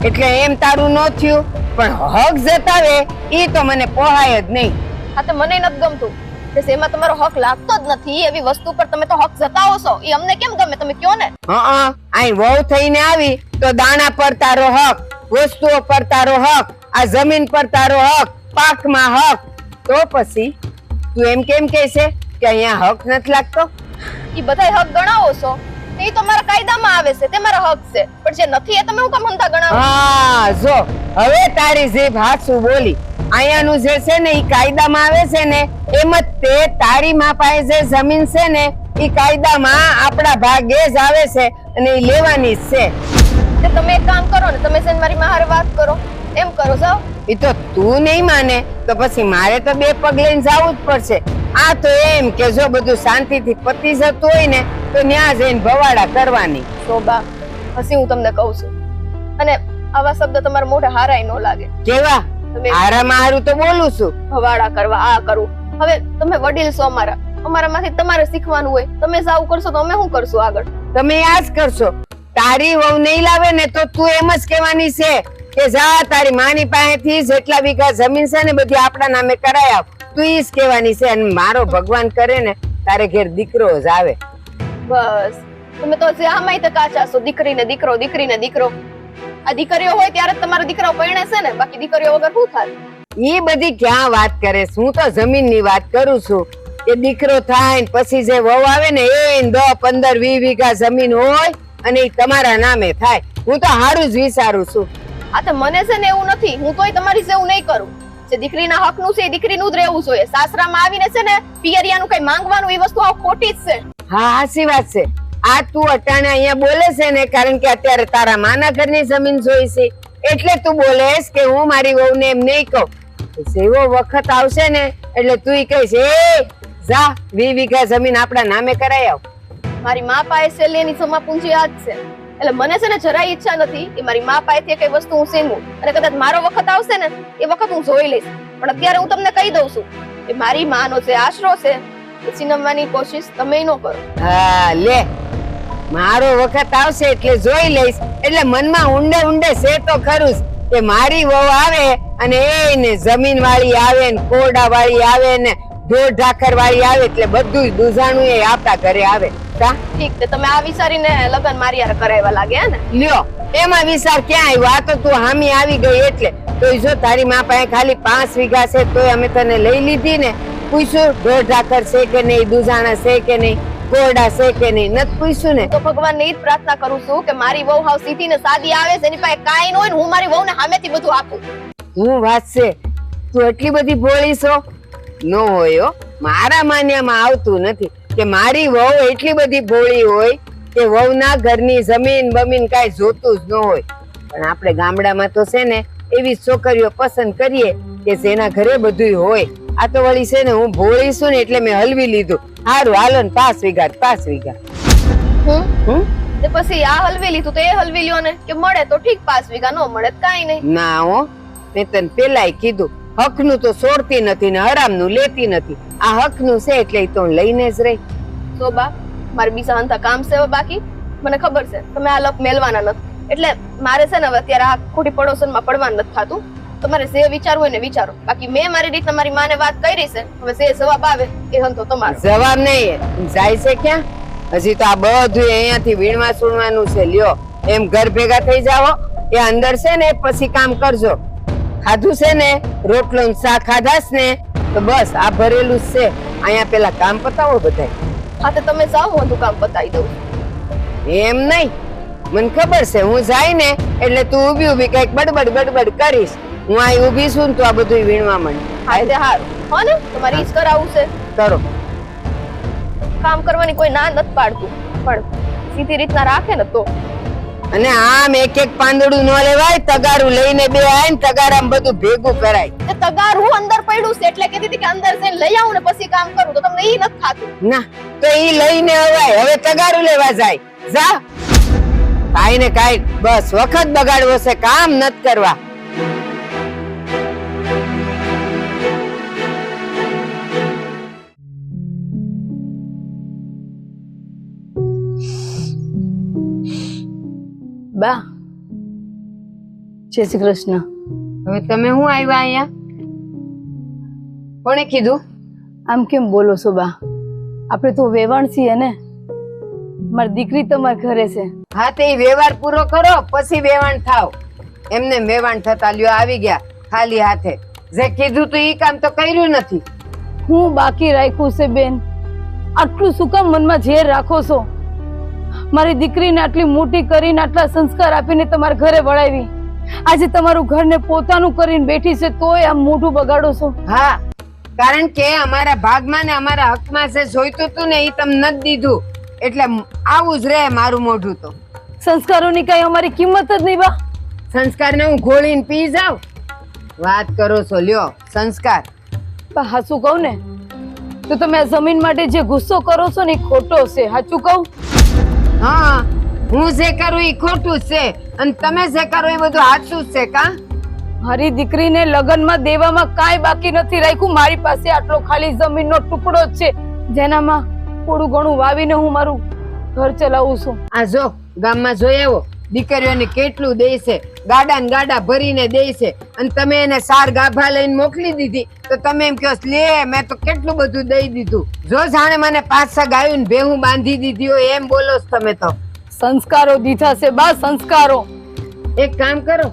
એટલે એમ તારું ન થયું. પણ હક જતાવે ઈ તો મને પોહાય જ નહીં. આ તો મને નથી ગમતું કે જેમાં તમારો હક લાગતો જ નથી એવી વસ્તુ પર તમે તો હક જતાવો છો. એ અમને કેમ ગમે? તમે કયો ને. હા, આઈ વહુ થઈને આવી તો દાણા પર તારો હક, વસ્તુઓ પર તારો હક, આ જમીન પર તારો હક, પાકમાં હક. તો પછી તું એમ કેમ કહે છે કે અહીંયા હક નથી લાગતો? એ બધાય હક ગણાવો છો એ તો મારા કાયદામાં આવે છે, તે મારા હક છે. પણ જે નથી એ તમે હું કામ હંતા ગણાવો? હા જો હવે તારી જીભ હાચું બોલી. અહીંયાનું જે છે ને ઈ કાયદામાં આવે છે ને, એમ જ તે તારી માં પાસે જે જમીન છે ને ઈ કાયદામાં આપણા ભાગે જ આવે છે અને ઈ લેવાની જ છે. તે તમે એક કામ કરો ને, તમે છે ને મારી માં હારે વાત કરો. એમ કરો જાઓ. ઈ તો તું નહીં માને તો પછી મારે તો બે પગ લઈને જવું જ પડશે. આ તો એમ કે જો બધું શાંતિથી પતી જતું હોય ને તો ન્યા જઈને ભવાડા કરવાની. શોભા હસી હું તમને કહું છું, અને આવા શબ્દ તમારા મોઢે હારાય ન લાગે. કેવા? તમે આરામ હારું તો બોલું છું. ભવાડા કરવા, આ કરવું. હવે તમે વડીલ છો અમારા, અમારામાંથી તમારે શીખવાનું હોય. તમે જ આવું કરશો તો અમે શું કરશું આગળ? તમે આ જ કરશો. તારી વહુ નહીં લાવે ને તો તું એમ જ કહેવાની છે કે જા તારી માની પાસેથી જેટલા વીઘા જમીન છે ને બધી આપણા નામે કરાય આવ. તું ઈ જ કહેવાની છે. અને મારો ભગવાન કરે ને તારે ઘેર દીકરો જ આવે. બસ તમે તો જે આમાંય તો કાચા છો. દીકરીને દીકરો, દીકરીને દીકરો. આ દીકરીઓ હોય ત્યારે જ તમારા દીકરાઓ પરણે છે ને, બાકી દીકરીઓ વગર શું થાય? ઈ બધી ક્યાં વાત કરે છે? હું તો જમીનની વાત કરું છું કે દીકરો થાય ને પછી જે વહુ આવે ને એ 10, 15, 20 વીઘા જમીન હોય અને ઈ તમારા નામે થાય. હું તો હારું જ વિચારું છું. આ તો મને છે ને એવું નથી, હું તોય તમારી જેવું નહીં કરું. જે દીકરીના હકનું છે એ દીકરીનું જ રહેવું જોઈએ. સાસરામાં આવીને છે ને પિયરિયાનું કઈ માંગવાનું એ વસ્તુ આવ ખોટી જ છે. હા સાચી વાત છે. આ તું અટાણે અહીંયા બોલે છે ને કારણ કે અત્યારે તારા માના ઘરની જમીન જોઈ છે એટલે તું બોલેસ કે હું મારી વહુને એમ નહીં કહું. જેવો વખત આવશે ને એટલે તું કહીશ એ જા 20 વીઘા જમીન આપણા નામે કરાઈ આવ. મારી મા પાસે છેલ્લે એની સમા પૂંજી આ જ છે. એટલે મને છે ને જરાય ઈચ્છા નથી કે મારી મા પાસેથી કઈ વસ્તુ હું સીનવું. અને કદાચ મારો વખત આવશે ને એ વખત હું જોઈ લઈશ. પણ અત્યારે હું તમને કહી દઉં છું કે મારી માનો જે આશરો છે એ છીનવવાની કોશિશ તમે ન કરો. હા લે મારો વખત આવશે એટલે જોઈ લઈશ. એટલે મનમાં ઊંડે ઊંડે છે તો ખરું જ કે મારી વહુ આવે અને એને જમીન વાળી આવે ને કોરડા વાળી આવે ને ઢોર ઢાખર વાળી આવે એટલે બધું જ દુજાણું એ આપણા ઘરે આવે. કા ઠીક છે, તમે આ વિચારીને લગ્ન મારી હારે કરાવવા લાગે હે ને? લ્યો એમાં વિચાર ક્યાં આવ્યો? આ તો તું હામી આવી ગઈ એટલે. તો જો તારી મા પાસે ખાલી 5 વીઘા છે તોય અમે તને લઈ લીધી ને. પૂછ્યું ઢોર ઢાખર છે કે નહીં, દુજાણા છે કે નહીં, કોરડા છે કે નહીં? નથી પૂછ્યું ને. તો ભગવાનને ઈ જ પ્રાર્થના કરું છું કે મારી વહુ હાવ સીધી ને સાદી આવે છે, એની પાસે કાંઈ ન હોય ને હું મારી વહુને સામેથી બધું આપું. હું વાત છે, તું એટલી બધી ભોળી છો? નો હોય હો, મારા માન્યામાં આવતું નથી કે મારી વહુ એટલી બધી ભોળી હોય કે વહુના ઘરની જમીન બમીન કાંઈ જોતું જ ન હોય. પણ આપણે ગામડામાં તો છે ને એવી છોકરીઓ પસંદ કરીએ કે જેના ઘરે બધું હોય. આ તો વળી છે ને હું ભોળી છું ને એટલે મેં હલવી લીધું. હારું હાલો ને 5 વીઘા 5 વીઘા. તે પછી આ હલવી લીધું તો એ હલવી લ્યો ને, કે મળે તો ઠીક 5 વીઘા, ન મળે તો કાંઈ નહીં. ના હો, મેં તને પેલાય કીધું હકનું તો છોડતી નથી ને હરામનું લેતી નથી. આ હકનું છે એટલે તો હું લઈને જ રહી. તો બા મારે બીજા હંતા કામ છે હવે બાકી. મને ખબર છે તમે આ લપ મેલવાના નથી, એટલે મારે છે ને હવે અત્યારે આ ખોટી પડોશનમાં પડવાનું નથી થતું. તમારે જે વિચારવું હોય ને વિચારો. બાકી મેં મારી રીતે મારી માને વાત કરી છે, હવે જે જવાબ આવે એ હંતો તમારો. જવાબ નહીં જાય છે ક્યાં? હજી તો આ બધું અહીંયાથી વીણવા સુણવાનું છે. લ્યો એમ ઘર ભેગા થઈ જાઓ. એ અંદર છે ને પછી કામ કરજો. ખાધું છે ને રોટલો ને શાક ખાધાસ ને તો બસ આ ભરેલું જ છે. અહીંયા પેલા કામ પતાવો બધાય. હા તો તમે જાઓ, હું કામ પતાવી દઉં. એમ નહીં, મને ખબર છે હું જાય ને એટલે તું ઊભી ઊભી કઈક બડબડ બડબડ કરીશ. હું અહીં ઊભી છું ને તો આ બધું વીણવા માંડ. હા તે હારું હો ને, તમારે ઈ જ કરાવવું છે. કરો. કામ કરવાની કોઈ ના નથી પાડતું, પણ સીધી રીતના રાખે ને તો. અને આમ એક એક પાંદડું ન લેવાય, તગારું લઈને બે આય ને તગારામાં બધું ભેગું કરાય. તે તગાર હું અંદર પડ્યું છે એટલે કીધી હતી કે અંદર જઈને લઈ આવું ને પછી કામ કરું, તો તમને ઈ નથી થાતું. ના તો ઈ લઈને અવાય. હવે તગારું લેવા જાય. જા કાઈ ને કાઈ બસ વખત બગાડવો છે, કામ નથી કરવા. બા જય શ્રી કૃષ્ણ. હવે તમે હું આવ્યા અહીંયા? કોણે કીધું? આમ કેમ બોલો છો બા? આપણે તો વેવાણ છીએ ને. મારી દીકરી તમારા ઘરે છે. હા તે વ્યવહાર પૂરો કરો પછી વેવાણ થાવ. એમને વેવાણ થતા લ્યો આવી ગયા ખાલી હાથે. જે કીધું તો ઈ કામ તો કર્યું નથી. હું બાકી રાખ્યું છે બેન? આટલું શું કામ મનમાં ઝેર રાખો છો? મારી દીકરીને આટલી મોટી કરીને આટલા સંસ્કાર આપીને તમારા ઘરે વળાવી, આજે તમારું ઘરને પોતાનું કરીને બેઠી છે તોય આમ મોઢું બગાડો છો. હા, કારણ કે અમારા ભાગમાં ને અમારા હકમાં જે જોઈતું હતું ને ઈ તમને નથી દીધું એટલે આવું જ રહે મારું મોઢું. તો સંસ્કારોની કઈ અમારી કિંમત જ નહીં બા. સંસ્કારને હું ઘોળીને પી જાઉં? વાત કરો છો લ્યો સંસ્કાર. બા હાચું કહું ને તો તમે આ જમીન માટે જે ગુસ્સો કરો છો ને એ ખોટો છે. હાચું કહું? હા, હું જે કરું ઈ ખોટું છે અને તમે જે કરો એ બધું સાચું જ છે. કા મારી દીકરીને લગ્નમાં દેવામાં કાંઈ બાકી નથી રાખ્યું. મારી પાસે આટલો ખાલી જમીનનો ટુકડો જ છે જેનામાં થોડું ઘણું વાવીને હું મારું ઘર ચલાવું છું. આ જો ગામમાં જોઈ આવો દીકરીઓને કેટલું દે છે, ગાડા ને ગાડા ભરીને દે છે અને તમે એને સાર ગાભા લઈને મોકલી દીધી તો તમે એમ કહો લે મેં તો કેટલું બધું દઈ દીધું. જો જાણે મને 5-6 ગાયું ને ભેહું બાંધી દીધી હોય એમ બોલો છો તમે. તો સંસ્કારો દીધા છે બા, સંસ્કારો. એક કામ કરો,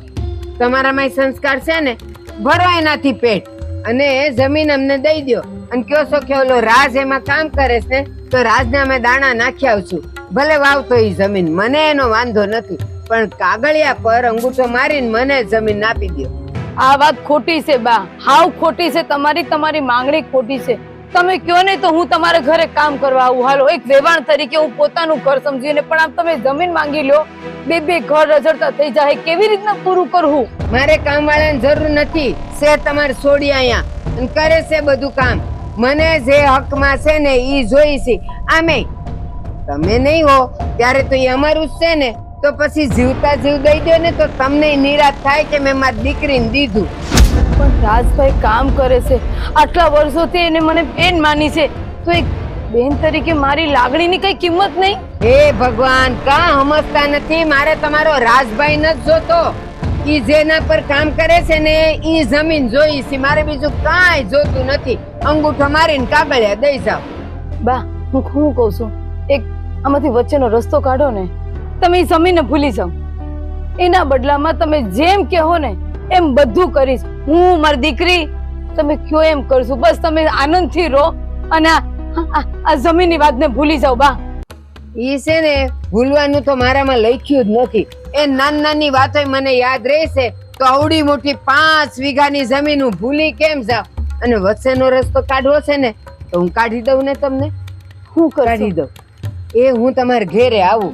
તમારામાં સંસ્કાર છે ને ભરો એનાથી પેટ અને જમીન અમને દઈ દો અને કયો છો કે ઓલો રાજ એમાં કામ કરે છે તો રાજને અમે દાણા નાખી આવશું. ભલે વાવતો ઈ જમીન, મને એનો વાંધો નથી, પણ કાગળિયા પર અંગૂઠો મારીને મને જમીન આપી દો. આ વાત ખોટી છે બા, હાવ ખોટી છે. તમારી માંગણી ખોટી છે. તમે કયો ને તો હું તમારા ઘરે કામ કરવા આવું. હાલો, એક વેવાણ તરીકે હું પોતાનું ઘર સમજીને, પણ આમ તમે જમીન માંગી લો, બે ઘર રઝળતા થઈ જાય, કેવી રીતના પૂરું કરવું? મારે કામ વાળાની જરૂર નથી. છે તમારે છોડી અહીંયા અને કરે છે બધું કામ. મને જે હકમાં છે ને ઈ જોઈ છે. આમે તમે નહીં હો ત્યારે તો એ અમારું જ છે ને, તો પછી જીવતા જીવ દઈ દો ને તો તમને નિરાશ થાય કે મેં મારી દીકરીને દીધું. પણ રાજભાઈ કામ કરે છે, આટલા વર્ષોથી એને મને બેન માની છે, તો એક બેન તરીકે મારી લાગણીની કઈ કિંમત નહીં? હે ભગવાન, કા સમજતા નથી? મારે તમારો રાજભાઈ નથી જોતો. ઈ જેના પર કામ કરે છે ને ઈ જમીન જોઈ છે. મારે બીજું કાંઈ જોતું નથી. અંગૂઠો મારીને કાગળિયા દઈ જાવ. બા, હું શું કહું છું, એક આમાંથી વચ્ચેનો રસ્તો કાઢો ને. તમે ઈ જમીનને ભૂલી જાઓ. એના બદલામાં તમે જેમ કહો ને એમ બધું કરીશ. હું મારી દીકરી તમે કયો એમ કરશું. બસ તમે આનંદથી રહો અને આ જમીનની વાતને ભૂલી જાઓ. બા, ઈ છે ને ભૂલવાનું તો મારામાં લખ્યું જ નથી. એ નાની નાની વાતો મને યાદ રહેશે તો આવડી મોટી 5 વીઘાની જમીન હું ભૂલી કેમ જાઉં? અને વચ્ચેનો રસ્તો કાઢવો છે ને તો હું કાઢી દઉં ને. તમને હું કાઢી દઉં. એ હું તમારા ઘેરે આવું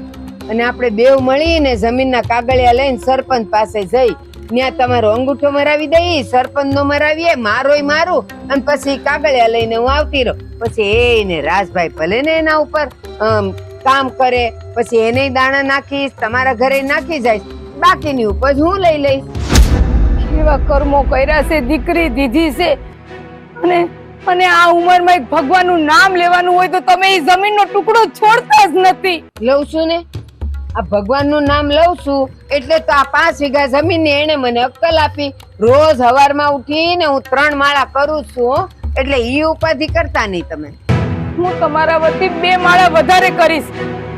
અને આપણે બેવ મળીને જમીનના કાગળિયા લઈને સરપંચ પાસે જઈ ત્યાં તમારો અંગૂઠો મરાવી દઈ, સરપંચ નો મરાવીએ, મારોય મારું, અને પછી કાગળિયા લઈને હું આવતી રહું. પછી એને રાજભાઈ ભલે ને એના ઉપર કામ કરે, પછી એને દાણા નાખીશ, તમારા ઘરે નાખી જાય, બાકીની ઉપજ હું લઈ લઈશ. કેવા કર્મો કર્યા છે, દીકરી દીધી છે, અને આ ઉંમરમાં એક ભગવાનનું નામ લેવાનું હોય તો તમે એ જમીનનો ટુકડો છોડતા જ નથી. લઉં છું ને, આ ભગવાનનું નામ લઉં છું એટલે તો આ 5 વીઘા જમીન ને એને મને અક્કલ આપી. રોજ સવારમાં ઉઠીને હું 3 માળા કરું છું, એટલે ઈ ઉપાધિ કરતા નહીં તમે. હું તમારા વતી 2 માળા વધારે કરીશ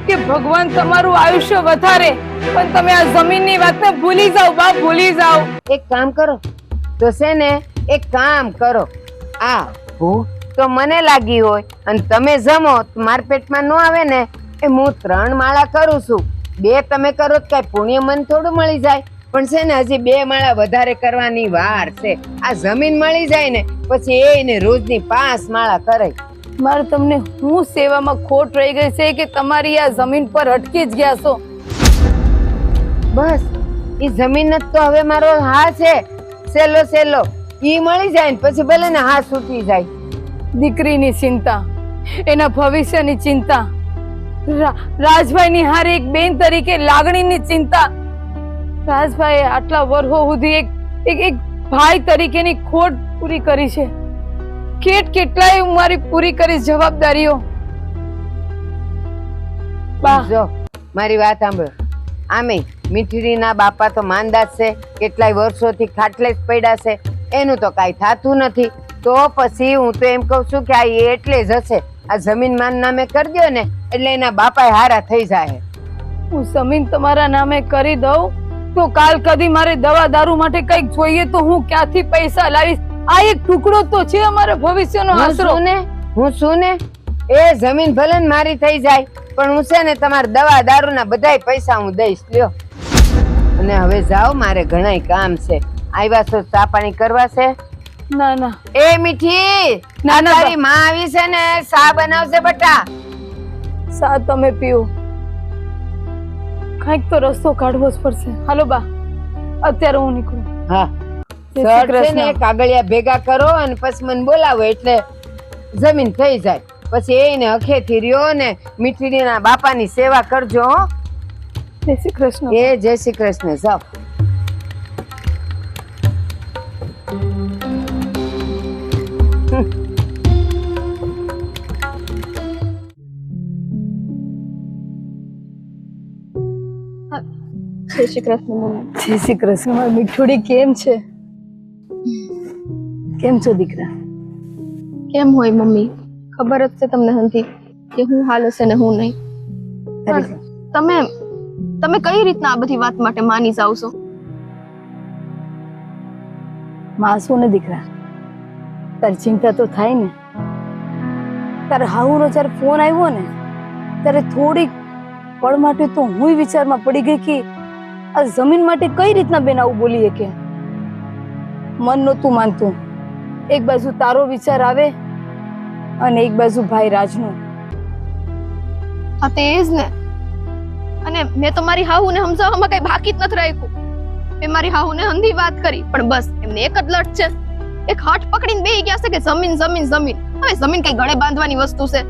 કે ભગવાન તમારું આયુષ્ય વધારે, પણ તમે આ જમીનની વાતને ભૂલી જાઓ. બા, ભૂલી જાઓ. એક કામ કરો તો છે ને, એક કામ કરો, આ ભૂખ તો મને લાગી હોય અને તમે જમો મારા પેટમાં ન આવે ને, એ હું 3 માળા કરું છું. 2 તમે કરો તો કઈ પુણ્ય મને થોડું મળી જાય, પણ છે ને હજી 2 માળા વધારે કરવાની વાર છે. આ જમીન મળી જાય ને પછી એને રોજની 5 માળા કરાય. મારે તમને હું સેવામાં ખોટ રહી ગઈ છે કે તમારી આ જમીન પર અટકી જ ગયા છો? બસ ઈ જમીન જ તો હવે મારો હા છે, સેલો ઈ મળી જાય ને પછી ભલે ને હા છૂટી જાય. દીકરીની ચિંતા, એના ભવિષ્યની ચિંતા, રાજભાઈની હારે એક બેન તરીકે લાગણીની ચિંતા. રાજભાઈએ આટલા વર્ષો સુધી એક ભાઈ તરીકેની ખોટ પૂરી કરી છે. કેટલાય હું મારી પૂરી કરી જવાબદારીઓ. જો મારી વાત સાંભળો, આમે મીઠડીના બાપા તો માંદા છે, કેટલાય વર્ષોથી ખાટલે જ પડ્યા છે, એનું તો કાંઈ થાતું નથી. તો પછી હું તો એમ કઉ છું કે આ એટલે જ હશે. આ જમીન માન નામે કરી દો ને એટલે એના બાપા હારા થઈ જાય. હું જમીન તમારા નામે કરી દઉં તો કાલ કદી મારે દવા દારૂ માટે કઈક જોઈએ તો હું ક્યાંથી પૈસા લાવીશ? આ એક ટુકડો તો છે અમારા ભવિષ્યનો આશરો. હું શું ને, એ જમીન ભલે ને મારી થઈ જાય, પણ હું છે ને તમારા દવા દારૂના બધાય પૈસા હું દઈશ. લ્યો. અને હવે જાઓ, મારે ઘણાય કામ છે. આવ્યા છો ચા પાણી કરવા છે? ના. એ મીઠી, ના તારી માં આવી છે ને, ચા બનાવશે બટા. સા તમે પીઓ, કઈક તો રસ્તો કાઢવો જ પડશે. હાલો બા, અત્યારે હું નીકળું. હા, કાગળિયા ભેગા કરો અને પછી મને બોલાવો એટલે જમીન થઈ જાય. પછી એને અખેથી રહ્યો ને મીઠડીના બાપાની સેવા કરજો. જય શ્રી કૃષ્ણ. એ જય શ્રી કૃષ્ણ. જાઓ. જય શ્રી કૃષ્ણ મમ્મી. જય શ્રી કૃષ્ણ. મારી મીઠુડી કેમ છે? કેમ છો દીકરા? કેમ હોય મમ્મી, ખબર જ છે તમને હંધી કે હું હાલ હશે ને હું નહીં. તમે કઈ રીતના આ બધી વાત માટે માની જાવ છો? માસુ ને દીકરા, તારી ચિંતા તો થાય ને. તારે હાઉનો જયારે ફોન આવ્યો ને ત્યારે થોડીક પળ માટે તો હું વિચારમાં પડી ગઈ કે આ જમીન માટે કઈ રીતના બેન આવું બોલીએ કે મન નહોતું માનતું. એક બાજુ તારો વિચાર આવે અને એક બાજુ ભાઈ રાજનું. હા તે જ ને. અને મેં તો મારી હાહુને સમજાવવામાં કઈ બાકી જ નથી રાખ્યું. મેં મારી હાહુને હંધી વાત કરી પણ બસ એમને એક જ લટ છે, એક હઠ પકડીને બેહી ગયા છે કે જમીન જમીન જમીન. હવે જમીન કઈ ગળે બાંધવાની વસ્તુ છે?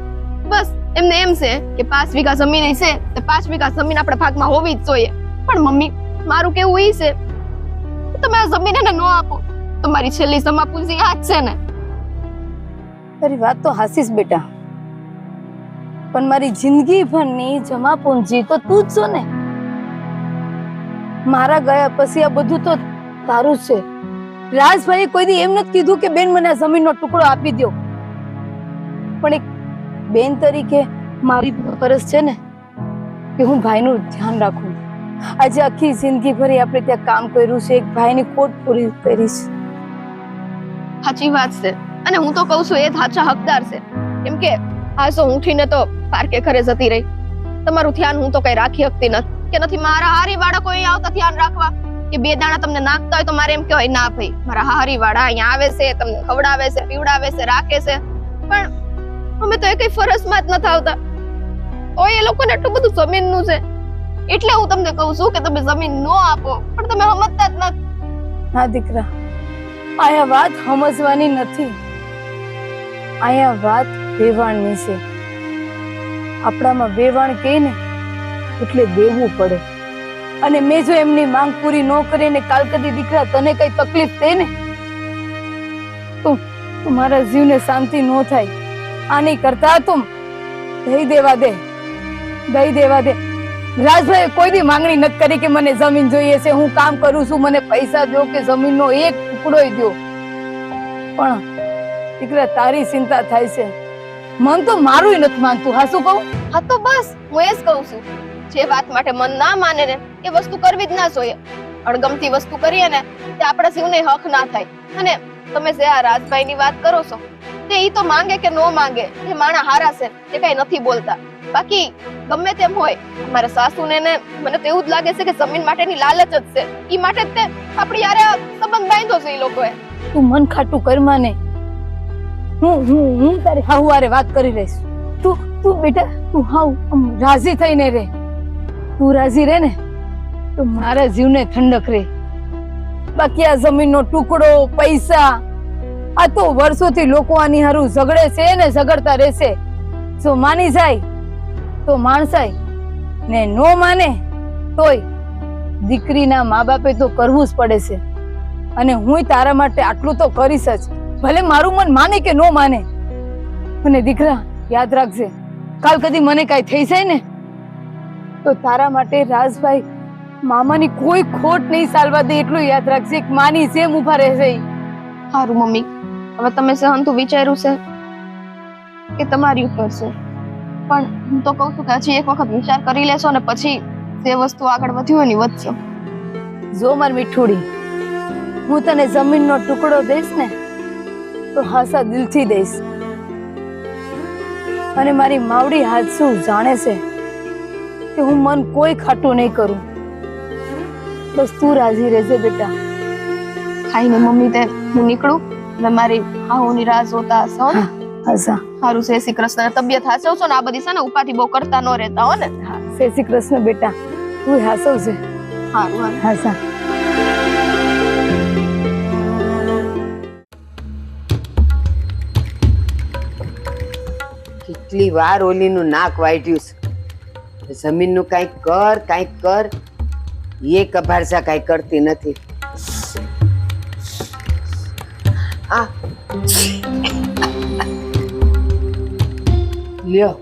બસ એમને એમ છે કે 5 વીઘા જમીન છે તો 5 વીઘા જમીન આપણે ભાગમાં હોવી જ જોઈએ. પણ મમ્મી મારું કેવું ઈ છે તમે આ જમીન એને ન આપો તો મારી છેલ્લી સમાપુજી આ જ છે ને. તારી વાત તો હાસીસ બેટા, પણ મારી જિંદગી ભરની જમા પૂંજી તો તું જ છો ને. મારા ગયા પછી આ બધું તો તારું જ છે. રાજભાઈએ કોઈ દી એમ નથી કીધું કે બેન મને આ જમીનનો ટુકડો આપી દો, પણ એક બેન તરીકે મારી ફરજ છે ને કે હું ભાઈનું ધ્યાન રાખું. આજે આખી જિંદગી ભરી આપણે ત્યાં કામ કર્યું છે, એક ભાઈની ખોટ પૂરી કરી છે. સાચી વાત છે, અને હું તો કહું છું એ સાચા હકદાર છે. કેમ કે આ તો ઉઠીને તો પાર્કે ઘરે જતી રહી, તમારું ધ્યાન હું તો કઈ રાખી શકતી નથી કે નથી. મારા હારી વાળા કોઈ આવતા ધ્યાન રાખવા કે બે દાણા તમને નાખતા હોય તો મારે એમ કહેવાય ના ભાઈ મારા હારી વાળા અહીંયા આવે છે, તમને ખવડાવે છે, પીવડાવે છે, રાખે છે. પણ અમે તો એ કઈ ફરજમાં જ નથી આવતા, તો એ લોકોને એટલું બધું જમીનનું છે. એટલે હું તમને કહું છું કે તમે જમીન નો આપો, પણ તમે સમજતા જ નથી. ના દીકરા, આયા વાત સમજવાની નથી, આયા વાત વેવાણની છે. આપણામાં વેવાણ કહે ને એટલે દેવું પડે. અને મેં જો એમની માંગ પૂરી ન કરીને કાલ કદી દીકરા તને કઈ તકલીફ થાય ને તો મારા જીવને શાંતિ ન થાય. આની કરતા તું દઈ દેવા દે, દઈ દેવા દે. રાજભાઈ કોઈ દી માંગણી નથી કરી કે મને જમીન જોઈએ છે, હું કામ કરું છું, મને પૈસા દો કે જમીનનો એક ટુકડો દો. પણ દીકરા તારી ચિંતા થાય છે, મન તો મારું નથી માનતું. હા શું કહું? હા તો બસ હું એ જ કહું છું, જે વાત માટે મન ના માને ને એ વસ્તુ કરવી જ ના જોઈએ. અણગમતી વસ્તુ કરીએ ને તે આપણા જીવને હક ના થાય. અને તમે જે આ રાજભાઈ ની વાત કરો છો તે ઈ તો માંગે કે નો માંગે, એ માણા હારા છે, તે કઈ નથી બોલતા. બાકી ગમે તેમ હોય, મારા સાસુને ને મને તો એવું જ લાગે છે કે જમીન માટેની લાલચ જ છે. ઈ માટે જ તે આપણી યારે સંબંધ બાંધ્યો છે ઈ લોકોએ. તું મન ખાટું કરમાં ને, હું તારી હારે વાત કરી રહીશ. તું બેટા તું હાવ રાજી થઈને રે. તું રાજી રે ને તો મારા જીવને ઠંડક રે. બાકી આ જમીનનો ટુકડો, પૈસા, આ તો વર્ષોથી લોકો આની હારું ઝઘડે છે ને ઝઘડતા રહેશે. જો માની જાય તો માણસાય ને નો માને તોય દીકરીના મા બાપે તો કરવું જ પડે છે. અને હું તારા માટે આટલું તો કરીશ જ, ભલે મારું મન માને કે નો માને. અને દીકરા યાદ રાખજે, કાલ કદી મને કાઈ થઈ જાય ને તો તારા માટે રાજભાઈ મામાની કોઈ ખોટ નહીં સાલવા દે, એટલું યાદ રાખજે. એક માની જેમ ઉભા રહેશે. સારું મમ્મી, હવે તમે સહનતું વિચાર્યું છે કે તમારી ઉપર છે, પણ હું તો કહું છું કે હજી એક વખત વિચાર કરી લેશો ને પછી જે વસ્તુ આગળ વધ્યું હોય ને વધશો. જો મારી મીઠુડી, હું તને જમીનનો ટુકડો દઈશ ને તો હાસા દિલથી દઈશ. અને મારી માવડી હાથસું જાણે છે કે હું મન કોઈ ખાટું નહીં કરું. બસ તું રાજી રહેજે બેટા. ખાઈને મમ્મી તે હું નીકળું, ને મારી હાહુની રાહ જોતા હશો ને. હાસા સારું, જય શ્રી કૃષ્ણ. તબિયત હાચવશો છો ને, આ બધી છે ને ઉપાધિ બહુ કરતા ન રહેતા હો ને. જય શ્રી કૃષ્ણ બેટા, તું હાસવ છે. સારું હાસા. કેટલી વાર ઓલીનું નાક વાઢ્યું છે. જમીનનું કાંઈક કર, કાંઈક કર. એ કભારસા કાંઈ કરતી નથી. આ લ્યો,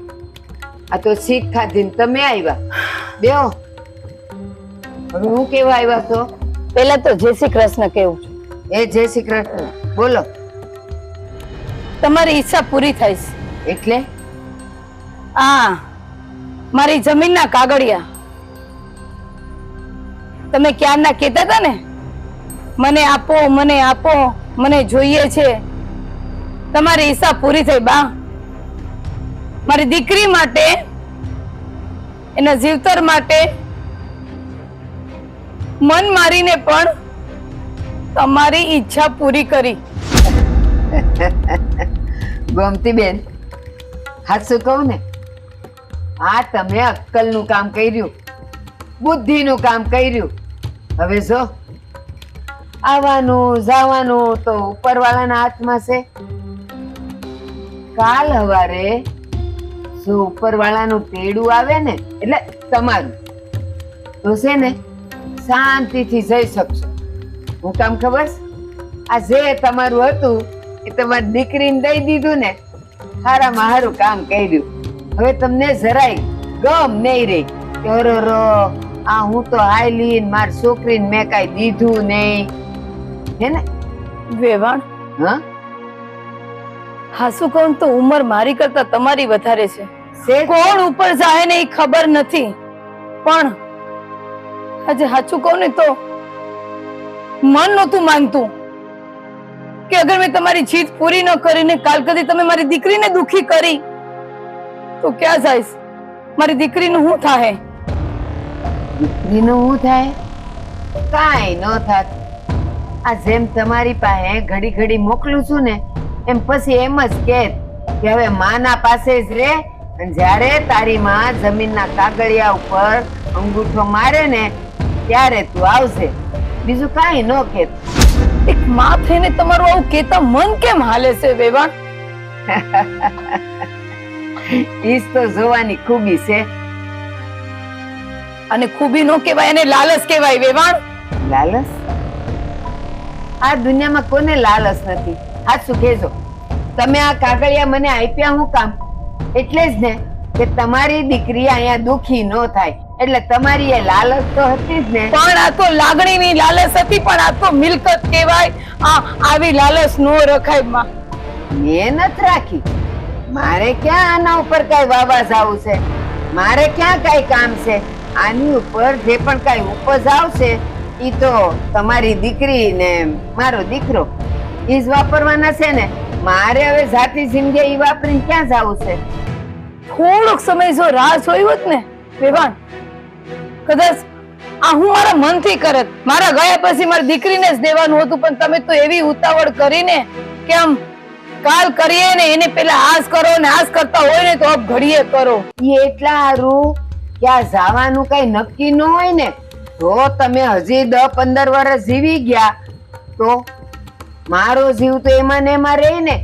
આ તો શીખ ખાધી ને તમે આવ્યા. બેહો. હવે હું કેવા આવ્યા છો? પેલા તો જય શ્રી કૃષ્ણ કેવું છું. એ જય શ્રી કૃષ્ણ. બોલો. તમારી ઈચ્છા પૂરી થાય છે. એટલે મારી જમીનના કાગળિયા તમે ક્યારના કહેતા હતા ને, મને આપો, મને આપો, મને જોઈએ છે. તમારી ઈચ્છા પૂરી થઈ બા. મારી દીકરી માટે, એના જીવતર માટે મન મારીને પણ તમારી ઈચ્છા પૂરી કરી. ગમતી બેન, હાચું કહું ને, આ તમે અક્કલનું કામ કર્યું, બુદ્ધિનું કામ કર્યું. હવે જો આવવાનું જવાનું તો ઉપરવાળાના હાથમાં છે. કાલ હવારે જો ઉપરવાળાનું તેડું આવે ને એટલે તમારું તો છે ને શાંતિથી જઈ શકશો. હું કામ ખબર છે? આ જે તમારું હતું એ તમારી દીકરીને દઈ દીધું ને, હારામાં હારું કામ કર્યું. હવે તમને જરાય ગમ નહીં રહી કે અરર, આ હું તો હાયલી ને મારી છોકરીને મેં કાંઈ દીધું નહીં, હે ને? વેવાણ, હા, હાસુ કહું તો ઉંમર મારી કરતા તમારી વધારે છે. શેઠ, કોણ ઉપર જાય ને એ ખબર નથી, પણ આજે સાચું કહું ને તો મન નહોતું માનતું કે અગર મેં તમારી જીત પૂરી ન કરીને કાલ કદી તમે મારી દીકરીને દુખી કરી તો ક્યાં જઈશ? મારી દીકરીનું શું થાય? દીકરીનું શું થાય? કાંઈ ન થાત. આ જેમ તમારી પાસે ઘડી ઘડી મોકલું છું ને, એમ પછી એમ જ કે હવે માના પાસે જ રે, અને જ્યારે તારી માં જમીનના કાગળિયા ઉપર અંગૂઠો મારે ને ત્યારે તું આવશે, બીજું કાંઈ ન કે. એક માં થઈને તમારું આવું કેતા મન કેમ હાલે છે વેવાણ? ઈજ તો જોવાની ખૂબી છે. અને ખૂબી નો કહેવાય, એને લાલચ કહેવાય વેવાણ. લાલચ? આ દુનિયામાં કોને લાલચ નથી? સાચું કહેજો, તમે આ કાગળિયા મને આપ્યા હું કામ? એટલે જ ને કે તમારી દીકરી અહીંયા દુખી ન થાય, એટલે તમારી એ લાલચ તો હતી જ ને. પણ આ તો લાગણીની લાલચ હતી, પણ આ તો મિલકત કહેવાય. આવી લાલચ નો રખાય માં. મેં નથી રાખી. મારે ક્યાં આના ઉપર કઈ વાવા જાવું છે? મારે ક્યાં કઈ કામ છે? આની ઉપર જે પણ કઈ ઉપજ આવશે ઈ તો તમારી દીકરી ને મારો દીકરો ઈ જ વાપરવાના છે ને. મારે હવે જાતિ જિંદગી ઈ વાપરીને ક્યાં જાવું છે? થોડોક સમય જો રાહ જોઈ હોત ને વેવાણ, કદાચ આ હું મારા મનથી કરત. મારા ગયા પછી મારી દીકરીને જ દેવાનું હતું, પણ તમે તો એવી ઉતાવળ કરીને કે આમ કાલ કરીએ ને એને પેલા આસ કરો ને આસ કરતા હોય ને તો અબ ઘડીએ કરો. ઈ એટલા હારું કે આ જવાનું કઈ નક્કી ન હોય ને, તો તમે હજી 10-15 વર્ષ જીવી ગયા તો મારો જીવ તો એમાં ને એમાં રહે ને,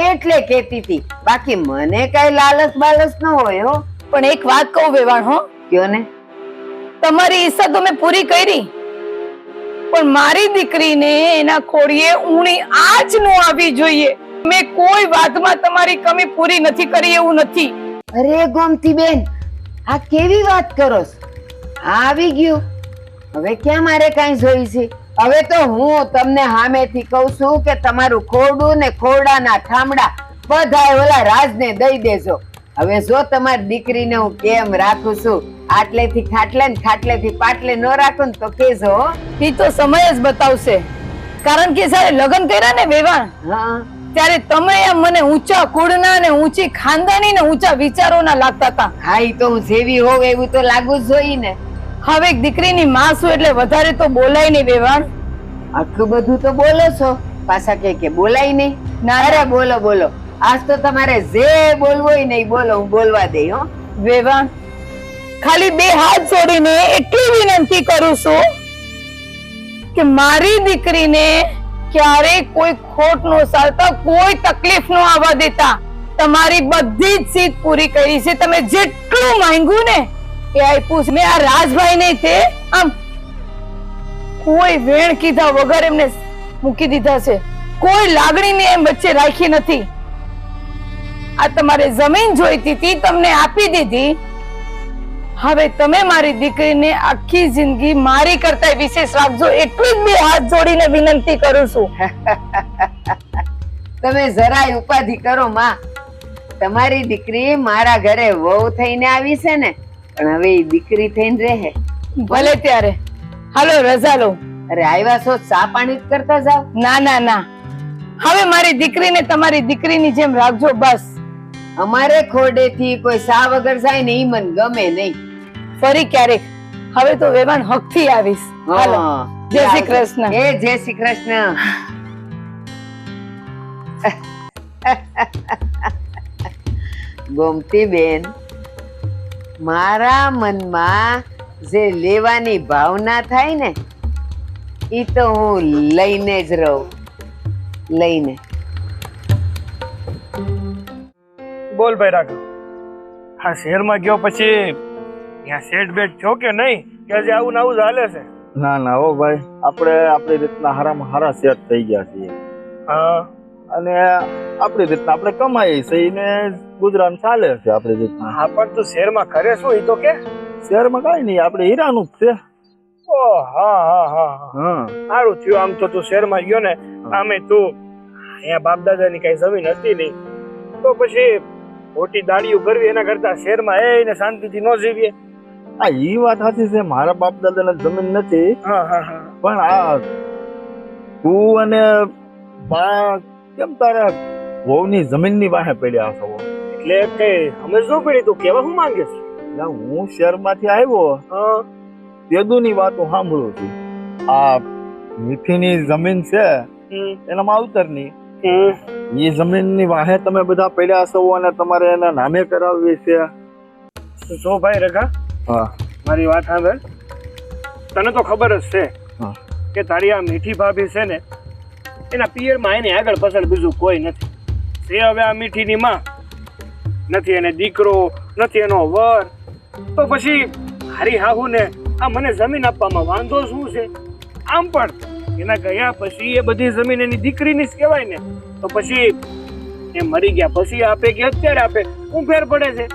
એટલે કેતી હતી. બાકી મને કઈ લાલચ બાલચ ન હોય હો. પણ એક વાત કહું વેવાણ, હો કયો ને. તમારી ઈચ્છા તો મેં પૂરી કરી, પણ મારી દીકરીને એના ખોડીએ ઊણી આજ નો આવી જોઈએ. મેં કોઈ વાતમાં તમારી કમી પૂરી નથી કરી એવું નથી. અરે ગોમતી બેન, આ કેવી વાત કરો છો? આવી ગયું, હવે ક્યાં મારે કઈ જોઈ છે? હવે તો હું તમને સામેથી કહું છું કે તમારું ખોરડું ને ખોરડાના ઠામડા બધાય ઓલા રાજને દઈ દેજો. હવે જો તમારી દીકરીને હું કેમ રાખું છું, આટલેથી ખાટલે ને ખાટલેથી પાટલે ન રાખું ને તો કેજો. એ તો સમય જ બતાવશે. કારણ કે જયારે લગ્ન કર્યા ને વેવાણ, હા, ત્યારે તમે એમ મને ઊંચા કુળના ને ઊંચી ખાનદાની ને ઊંચા વિચારોના લાગતા હતા. હા, ઈ તો હું જેવી હોવ એવું તો લાગુ જ જોઈએ ને. હવે એક દીકરીની માં છું એટલે વધારે તો બોલાય નહીં વેવાણ. આટલું બધું તો બોલો છો, પાછા કે બોલાય નહીં. ના અરે બોલો બોલો, આજ તો તમારે જે બોલવું હોય ને ઈ બોલો, હું બોલવા દઈ. હો વેવાણ, ખાલી 2 હાથ જોડીને એટલી વિનંતી કરું છું કે મારી દીકરીને ક્યારેય કોઈ ખોટ નો સાલતા, કોઈ તકલીફ નો આવવા દેતા. તમારી બધી જ જીત પૂરી કરી છે. તમે જેટલું માંગ્યું ને એ આપ્યું છે. મેં આ રાજભાઈ ને તે આમ કોઈ વેણ કીધા વગર એમને મૂકી દીધા છે. કોઈ લાગણી ને એમ વચ્ચે રાખી નથી. આ તમારે જમીન જોઈતી હતી, તમને આપી દીધી. હવે તમે મારી દીકરીને આખી જિંદગી મારી કરતા વિશેષ રાખજો, એટલું જ 2 હાથ જોડીને વિનંતી કરું છું. તમે જરાય ઉપાધિ કરો માં. તમારી દીકરી મારા ઘરે વહુ થઈને આવી છે ને, પણ હવે ઈ દીકરી થઈને રહે. ભલે ત્યારે હાલો રજા લો. અરે આવ્યા છો ચા પાણી જ કરતા જાવ. ના ના ના, હવે મારી દીકરીને તમારી દીકરીની જેમ રાખજો બસ. અમારે ખોડેથી કોઈ સા વગર જાય ને ઈ મને ગમે નહીં. ફરી ક્યારેક. હવે તો વેવાણ હકથી આવીશ. હાલો, જય શ્રી કૃષ્ણ. જય શ્રી કૃષ્ણ. ગોમતી બેન, મારા મનમાં જે લેવાની ભાવના થાય ને ઈ તો હું લઈને જ રહું. લઈને. બોલ ભાઈ રાઘવ, હા શહેરમાં ગયો પછી ત્યાં સેટ બેટ થયો કે નહીં? કે હજી આવું ને આવું જ હાલે છે? ના ના હો ભાઈ, આપણે આપણી રીતના હારામાં હારા સેટ થઈ ગયા છીએ. હા, અને આપણી રીતના આપણે કમાઈએ છીએ ને ગુજરાન ચાલે છે આપણી રીતના. હા પણ તું શહેરમાં કરે શું ઈ તો કે? શહેરમાં કાંઈ નહીં, આપણે હીરાનું જ છે. ઓ હા હા હા હા. હા સારું થયું આમ તો તું શહેરમાં ગયો ને. આમે તું અહીંયા બાપ દાદાની કઈ જમીન હતી નહીં તો પછી મોટી દાડીઓ કરવી એના કરતા શહેરમાં એને શાંતિથી ન જીવીએ. આ ઈ વાત સાચી છે, મારા બાપ દાદાને જમીન નથી, હા હા હા. પણ આ તું અને બા કેમ તારા વહુની જમીનની વાહે પડ્યા છો? એટલે કઈ સમજ ન પડી તું કેવા શું માંગે છે? એટલે હું શહેરમાંથી આવ્યો હા તેદુની વાતો સાંભળું છું. આ મીઠીની જમીન છે એના માવતરની, એ જમીનની વાહે તમે બધા પડ્યા છો અને તમારે એના નામે કરાવવી છે. જો ભાઈ રઘા, હા મારી વાત સાંભળ. તને તો ખબર જ છે હા. કે તારી આ મીઠી ભાભી છે ને એના પિયરમાં એને આગળ પાછળ બીજું કોઈ નથી. તે હવે આ મીઠીની માં નથી, એને દીકરો નથી, એનો વર, તો પછી હારી હાહુ ને આ મને જમીન આપવામાં વાંધો શું છે? આમ પણ એના ગયા પછી એ બધી જમીન એની દીકરીની જ કહેવાય ને. તો પછી એ મરી ગયા પછી આપે કે અત્યારે આપે શું ફેર પડે છે?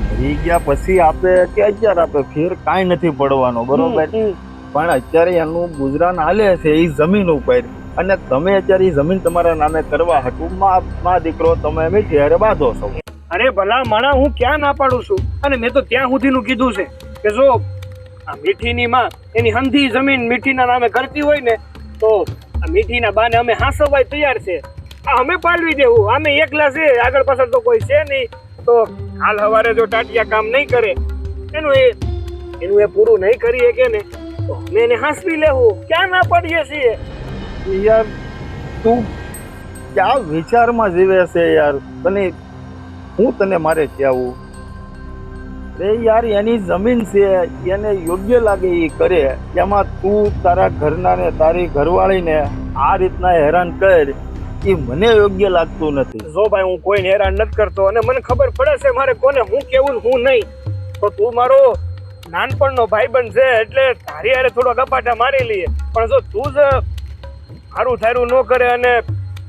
મરી ગયા પછી આપે કે અત્યારે આપે ફેર કાંઈ નથી પડવાનો, બરોબર? પણ અત્યારે એનું ગુજરાન હાલે છે એ જમીન ઉપર, અને તમે અત્યારે એ જમીન તમારા નામે કરવા હતું માં દીકરો તમે મીઠી હારે બાંધો છો. અરે ભલા માણા, હું ક્યાં ના પાડું છું? અને મેં તો ત્યાં સુધીનું કીધું છે કે જો આ મીઠીની માં એની હંધી જમીન મીઠીના નામે કરતી હોય ને તો આ મીઠીના બાને અમે હાંસવવા તૈયાર છે. આ અમે પાલવી દેવું, અમે એકલા છે, આગળ પાછળ તો કોઈ છે નહીં. તો હાલ હવારે જો ટાટિયા કામ નહીં કરે એનું એ પૂરું નહીં કરી શકે ને તો અમે એને હાંસવી લેવું. ક્યાં ના પાડીએ છીએ? યાર તું ક્યાં વિચારમાં જીવે છે યાર? તને હું તને મારે કહેવું, રે યાર એની જમીન છે, એને યોગ્ય લાગે એ કરે. એમાં તું તારા ઘરના ને તારી ઘરવાળીને આ રીતના હેરાન કર, એ મને યોગ્ય લાગતું નથી. જો ભાઈ, હું કોઈને હેરાન નથી કરતો અને મને ખબર પડે છે મારે કોને હું કેવું હું નહીં. તો તું મારો નાનપણનો ભાઈબંધ છે એટલે તારી હારે થોડો ગપાટા મારી લઈએ. પણ જો તું જ સારું થારું ન કરે અને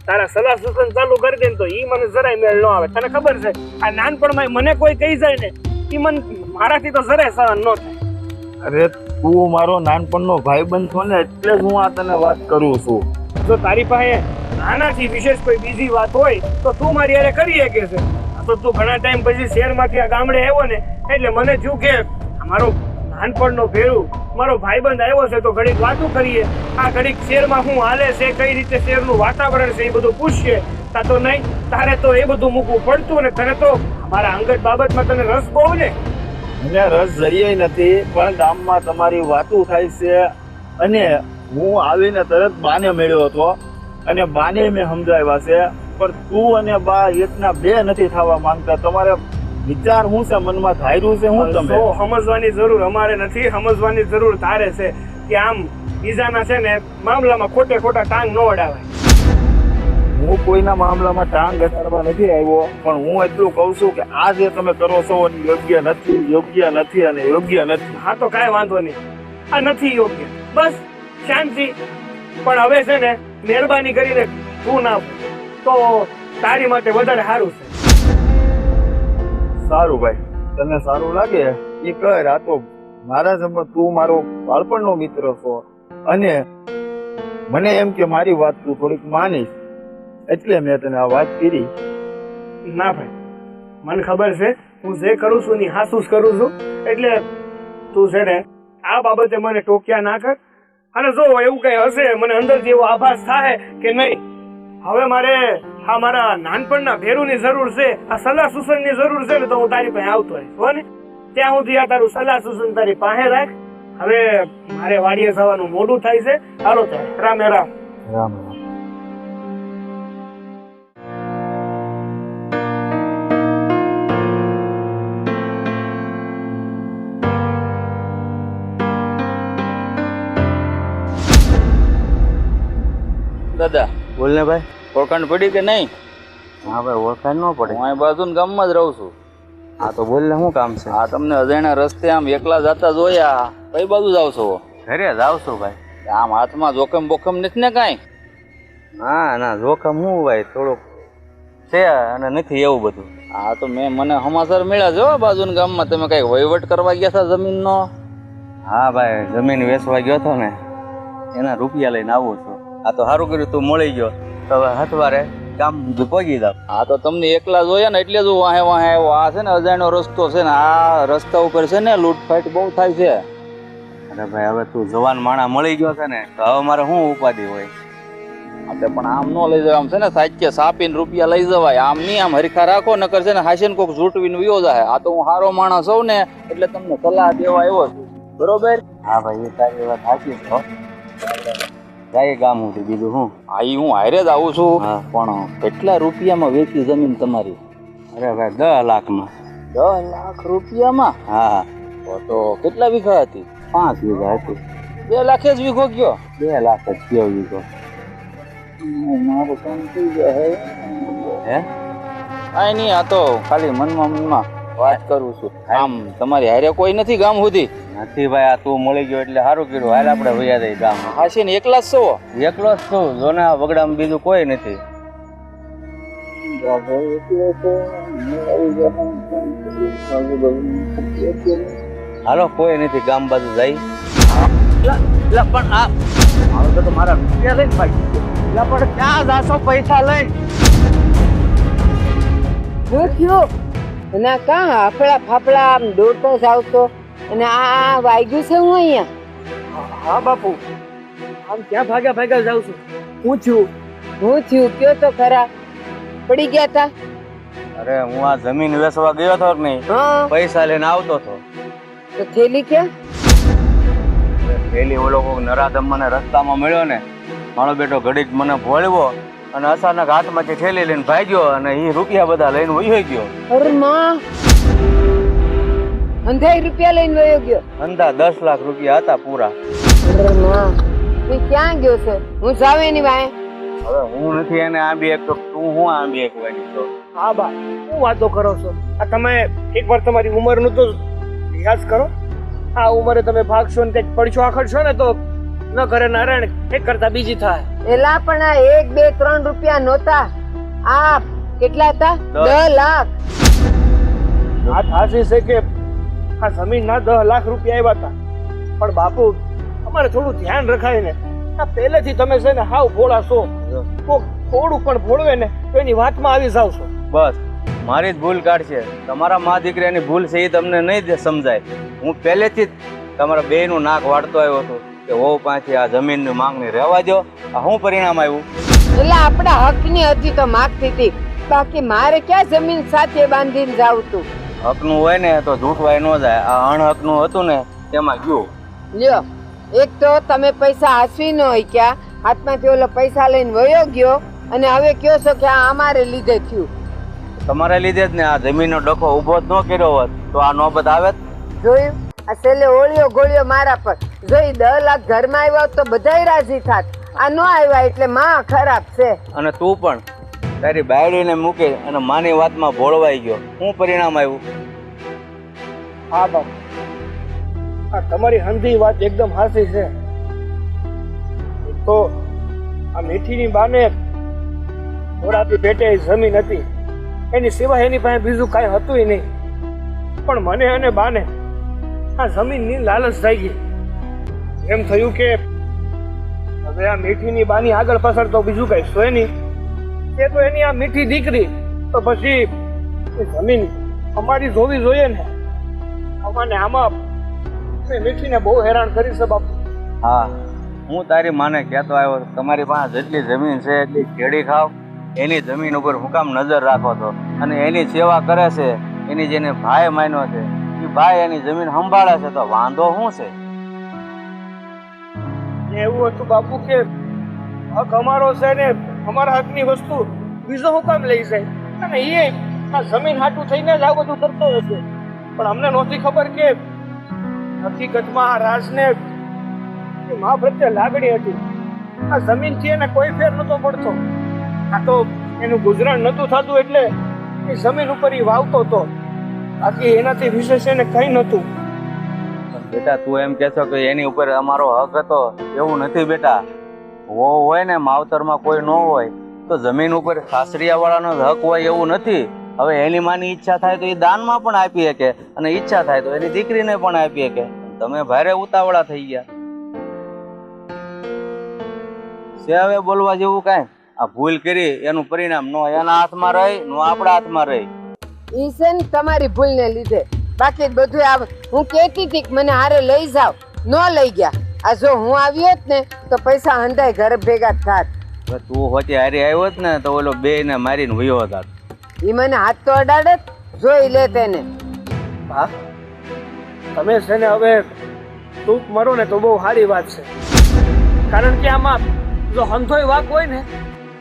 તારા સલાહ સૂચન ચાલુ કરી દે ને તો ઈ મને જરાય મેળ ન આવે. તને ખબર છે આ નાનપણમાં મને કોઈ કહી જાય ને ઈ મને મારાથી તો જરાય સહન ન થાય. અરે તું મારો નાનપણનો ભાઈબંધ છો ને એટલે જ હું આ તને વાત કરું છું. જો તારી પાસે આનાથી વિશેષ કોઈ બીજી વાત હોય તો તું મારી હારે કરી શકે છે. તો તું ઘણા ટાઈમ પછી શહેરમાંથી આ ગામડે આવ્યો ને એટલે મને થયું કે મારો નાનપણનો ભેરું મારો ભાઈબંધ આવ્યો છે તો ઘડીક વાતું કરીએ. આ ઘડીક શહેરમાં શું હાલે છે, કઈ રીતે શહેરનું વાતાવરણ છે એ બધું પૂછીએ. તા તો નહીં, તારે તો એ બધું મૂકવું પડતું ને તને તો મારા અંગત બાબતમાં તને રસ બહુ ને. મને રસ જઈએ નથી, પણ ગામમાં તમારી વાતું થાય છે અને હું આવીને તરત બાને મળ્યો હતો અને બાને મેં સમજાવ્યા છે, પણ તું અને બા એકના બે નથી થવા માંગતા. તમારે વિચાર શું છે મનમાં ધાર્યું છે હું તમે? તો સમજવાની જરૂર અમારે નથી, સમજવાની જરૂર તારે છે કે આમ બીજાના છે ને મામલામાં ખોટે ખોટા ટાંગ ન અડાવાય. હું કોઈના મામલામાં ટાંગ અડાડવા નથી આવ્યો, પણ હું એટલું કહું છું કે આ જે તમે કરો છો એ યોગ્ય નથી, યોગ્ય નથી અને યોગ્ય નથી. હા તો કાંઈ વાંધો નહીં, આ નથી યોગ્ય, બસ શાંતિ. પણ હવે છે ને મહેરબાની કરીને તું ના તો તારી માટે વધારે સારું છે. સારું ભાઈ, તને સારું લાગે એ કર. આ તો મારા સમજ તું મારો બાળપણનો મિત્ર છો અને મને એમ કે મારી વાત તું થોડીક માનીશ એટલે મેં તને આ વાત કરી. ના ભાઈ, મને ખબર છે હું જે કરું છું ને હાસું જ કરું છું. એટલે તું છે ને આ બાબતે મને ટોક્યા ના કર. અને જો એવું કઈ હશે મને અંદરથી એવો આભાસ થાય કે નહીં હવે મારે આ મારા નાનપણના ભેરુની જરૂર છે, આ સલાહ સૂચનની જરૂર છે ને તો હું તારી પાસે આવતો રહીશ. હો ને ત્યાં સુધી આ તારું સલાહ સૂચન તારી પાસે રાખ. હવે મારે વાડીએ જવાનું મોડું થાય છે. હાલો ત્યારે રામે રામ. રામ રામ. દાદા બોલ ને ભાઈ. ઓળખાણ પડી કે નહીં? હા ભાઈ, ઓળખાણ ન પડે. હું અહીં બાજુ ગામમાં જ રહું છું. હા તો બોલ ને શું કામ છે? આ તમને અજાણ્યા રસ્તે આમ એકલા જતા જોયા, કઈ બાજુ જાવ છો? ઘરે જાવ છું ભાઈ. આમ હાથમાં જોખમ બોખમ નથી ને કાંઈ? ના ના, જોખમ હું ભાઈ થોડુંક છે અને નથી એવું બધું. હા તો મને સમાચાર મળ્યા છે હો, બાજુના ગામમાં તમે કઈ વહીવટ કરવા ગયા હતા જમીનનો. હા ભાઈ, જમીન વેચવા ગયો હતો ને એના રૂપિયા લઈને આવું છું. આ તો સારું કર્યું તું મળી ગયો, તો હવે હથવારે ગામ સુધી પહોંચી જાવ. હા તો તમને એકલા જોયા ને એટલે જ હું વાહે વાહે આવ્યો. આ છે ને અજાણ્યો રસ્તો છે ને, આ રસ્તા ઉપર છે ને લૂંટફાટ બહુ થાય છે. અરે ભાઈ, હવે તું જવાન માણા મળી ગયો છે ને તો હવે મારે શું ઉપાધિ હોય? આપણે પણ આમ ન લઈ જવાય, આમ છે ને સાચે સાપીને રૂપિયા લઈ જવાય. આમ નહીં, આમ હરખા રાખો નકર છે ને હાસીને કોક ઝૂંટવીને વિયો જાય. આ તો હું સારો માણસ હોઉં ને એટલે તમને સલાહ દેવા આવ્યો છું, બરોબર? હા ભાઈ, એ તારી વાત સાચી છે હો. જાય ગામ સુધી, બીજું શું? હા ઈ હું હારે જ આવું છું. હા. પણ કેટલા રૂપિયામાં વેચી જમીન તમારી? અરે ભાઈ, 10 લાખમાં. 10 લાખ રૂપિયામાં? હા, તો કેટલા વીઘા હતી? 5 વીઘા હતી. 2 લાખે જ વીઘો ગયો? 2 લાખ જ કયો વીઘો. મારું કામ થઈ જાય. હે? કાંઈ નહીં, આ તો ખાલી મનમાં વાત કરું છું. આમ તમારી હારે કોઈ નથી ગામ સુધી? નથી ભાઈ, આ તું મળી ગયો એટલે સારું કર્યું. હાલ આપણે વયા જઈએ ગામ. હાશે ને એકલા જ છો? એકલો જ છું, જો ને આ વગડામાં બીજું કોઈ નથી. હાલો, કોઈ નથી, ગામ બાજુ જાય. પણ આ મારો તો મારા રૂપિયા લઈને ભાઈ, પણ ક્યાં જાશો પૈસા લઈ? શું થયું? અને આ કાં હાફળા ફાફડા આમ દોડતો જાવ છો? અને આ વાગ્યું છે હું અહીંયા? હા બાપુ, આમ ક્યાં ભાગ્યા જાઉં છું? હું થયું? હું થયું કયો તો ખરા. પડી ગયા તા? અરે હું આ જમીન વેચવા ગયો હતો કે નહીં, હા. પૈસા લઈને આવતો હતો. તો થેલી ક્યાં? પેલી ઓલો કોક નરાધમ મને રસ્તામાં મળ્યો ને, મારો બેટો ઘડીક મને ભોળવ્યો અને અચાનક હાથમાંથી થેલી લઈને ભાગ્યો અને એ રૂપિયા બધા લઈને વયો ગયો. અરે માં, અંધાઈ રૂપિયા લઈને વયો ગયો? અંદા 10 લાખ રૂપિયા હતા પૂરા. અરે માં, એ ક્યાં ગયો છે? હું જાવ એની વાંહે. હવે હું નથી એને આંબી એક, તો તું હું આંબી એક વાની છો? હા બા, શું વાતો કરો છો? આ તમે એકવાર તમારી ઉંમરનું તો રિયાઝ કરો. આ ઉંમરે તમે ભાગશો ને કંઈક પડશો આખડશો ને તો ન કરે નારાયણ, એક કરતા બીજી થાય. એલા પણ આ 1, 2, 3 રૂપિયા નહોતા. આ કેટલા હતા? 10 લાખ. આ થાસી છે કે આ જમીનના 10 લાખ રૂપિયા આવ્યા હતા. પણ બાપુ, અમારે થોડું ધ્યાન રખાય ને. આ પહેલેથી તમે છે ને હાવ ભોળા છો. કોક થોડું પણ ભોળવે ને તો એની વાતમાં આવી જાવ છો. બસ મારી જ ભૂલ કાઢશે. તમારા મા દીકરાની ભૂલ છે એ તમને નહીં સમજાય. હું પહેલેથી જ તમારા બેયનું નાક વાળતો આવ્યો હતો કે વહુ પાછી આ જમીનની માંગણી રહેવા દો. આ શું પરિણામ આવ્યું? એટલે આપણા હકની હતી તો માગતી હતી, બાકી મારે ક્યાં જમીન સાથે બાંધીને જાવ તું? હકનું હોય ને તો ઝૂંટવાય ન જાય. આ અણહકનું હતું ને તેમાં ગયું. લ્યો, એક તો તમે પૈસા હાસવી ન હોય ક્યાં, હાથમાંથી ઓલો પૈસા લઈને વયો ગયો અને હવે કયો છો કે આ અમારે લીધે થયું. તમારા લીધે જ ને આ જમીનનો ડખો ઊભો જ ન કર્યો હોત તો આ નોબત આવે જ. જોયું? આ છેલ્લે ઓળિયો ગોળિયો મારા પર. જોઈ 10 લાખ ઘરમાં આવ્યા હોત તો બધાય રાજી થાત. આ ન આવ્યા એટલે માં ખરાબ છે. અને તું પણ તારી બાયડીને મૂકે અને માની વાતમાં ભોળવાઈ ગયો. શું પરિણામ આવ્યું? હા બાપુ, આ તમારી હંધી વાત એકદમ હાસી છે. તો આ મીઠીની બાને થોડાથી પેટે જમીન હતી, એની સિવાય એની પાસે બીજું કાંઈ હતું નહીં. પણ મને અને બાને આ જમીનની લાલચ થઈ ગઈ. એમ થયું કે હવે આ મીઠીની બાની આગળ પાછળ તો બીજું કઈ સોય નહીં. એ તો એની આ મીઠી દીકરી, તો પછી એ જમીન અમારી જોવી જોઈએ ને. અમાને આમાં મેં મીઠીને બહુ હેરાન કરી છે બાપુ. હા, હું તારી માને કહેતો આવ્યો તમારી પાસે જેટલી જમીન છે એટલી ખેડી ખાવ. એની જમીન ઉપર હું કામ નજર રાખો છો? અને એની સેવા કરે છે, એની જેને ભાઈ માન્યો છે એ ભાઈ એની જમીન સંભાળે છે તો વાંધો શું છે? એવું હતું બાપુ કે હક અમારો છે ને અમારા હકની વસ્તુ બીજો હું કામ લઈ જાય, અને એ આ જમીન હાટું થઈને જ આ બધું કરતો હશે. પણ અમને નહોતી ખબર કે હકીકતમાં આ રાજને મા પ્રત્યે લાગણી હતી. આ જમીનથી એને કોઈ ફેર નતો પડતો. આ તો એનું ગુજરાન નતું થતું એટલે એ જમીન ઉપર એ વાવતો હતો, બાકી એનાથી વિશેષ એને કઈ નતું. બેટા તું એમ કહેશો કે એની ઉપર અમારો હક હતો, એવું નથી બેટા. વહુ હોય ને માવતરમાં કોઈ ન હોય તો જમીન ઉપર સાસરિયા વાળાનો હક હોય એવું નથી. હવે એની માની ઈચ્છા થાય તો એ દાનમાં પણ આપી શકે અને ઈચ્છા થાય તો એની દીકરીને પણ આપી શકે. તમે ભારે ઉતાવળા થઈ ગયા છે. હવે બોલવા જેવું કાંઈ, આ ભૂલ કરી એનું પરિણામ નો એના હાથમાં રહી નો આપણા હાથમાં રહી. ઈ છે ને તમારી ભૂલને લીધે. બાકી બધું હું કહેતી હતી કે મને હારે લઈ જાવ, ન લઈ ગયા. આ જો હું આવ્યો જ ને તો પૈસા હંધાય ઘરે ભેગા થાત. હવે તું હોતી હારી આવ્યો જ ને તો ઓલો બે ને મારીને વયો હતા. ઈ મને હાથ તો અડાડત, જોઈ લે તેને. હા તમે છે ને હવે ટૂંક મરો ને તો બહુ સારી વાત છે, કારણ કે આમાં જો હંધોય વાક હોય ને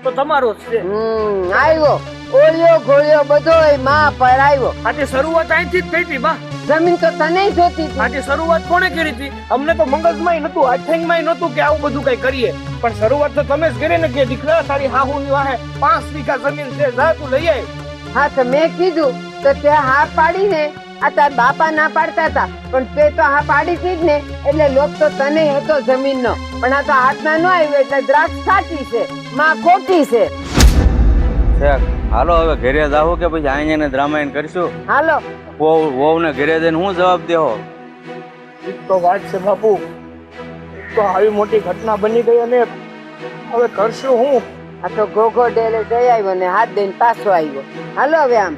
તો તમારો જ છે. આવ્યો ઓળ્યો ઘોળ્યો બધોય માં પર આવ્યો. આજે શરૂઆત અહીંથી જ થઈ હતી બા. જમીન તો તને જોતી હતી. આજે શરૂઆત કોણે કરી હતી? અમને તો મગજમાં નતું, આઠેંગમાં નતું કે આવું બધું કઈ કરીએ, પણ શરૂઆત તો તમે જ કરી ને કે દીકરા તારી હાહુની વાહે 5 વીઘા જમીન છે, જા તું લઈ આય. હા તો મેં કીધું તો તે હા પાડી ને. આ તાર બાપા ના પાડતા હતા પણ તે તો હા પાડી હતી જ ને, એટલે લોક તો તને હતો જમીન નો. પણ આ તો હાથમાં ન આવ્યો એટલે દ્રાક્ષ ખાટી છે, માં ખોટી છે. હાલો હવે ઘરે જાવ કે પછી અહીંયા ને રામાયણ કરશું? હાલો. વહુ ને ઘરે જઈને હું જવાબ દેવો? તો વાત છે બાપુ, તો આવી મોટી ઘટના બની ગઈ અને હવે કરશું હું? આ તો ગોગો ડેલે જઈ આવ્યો ને હાથ દઈને પાછો આવ્યો. હાલો હવે આમ.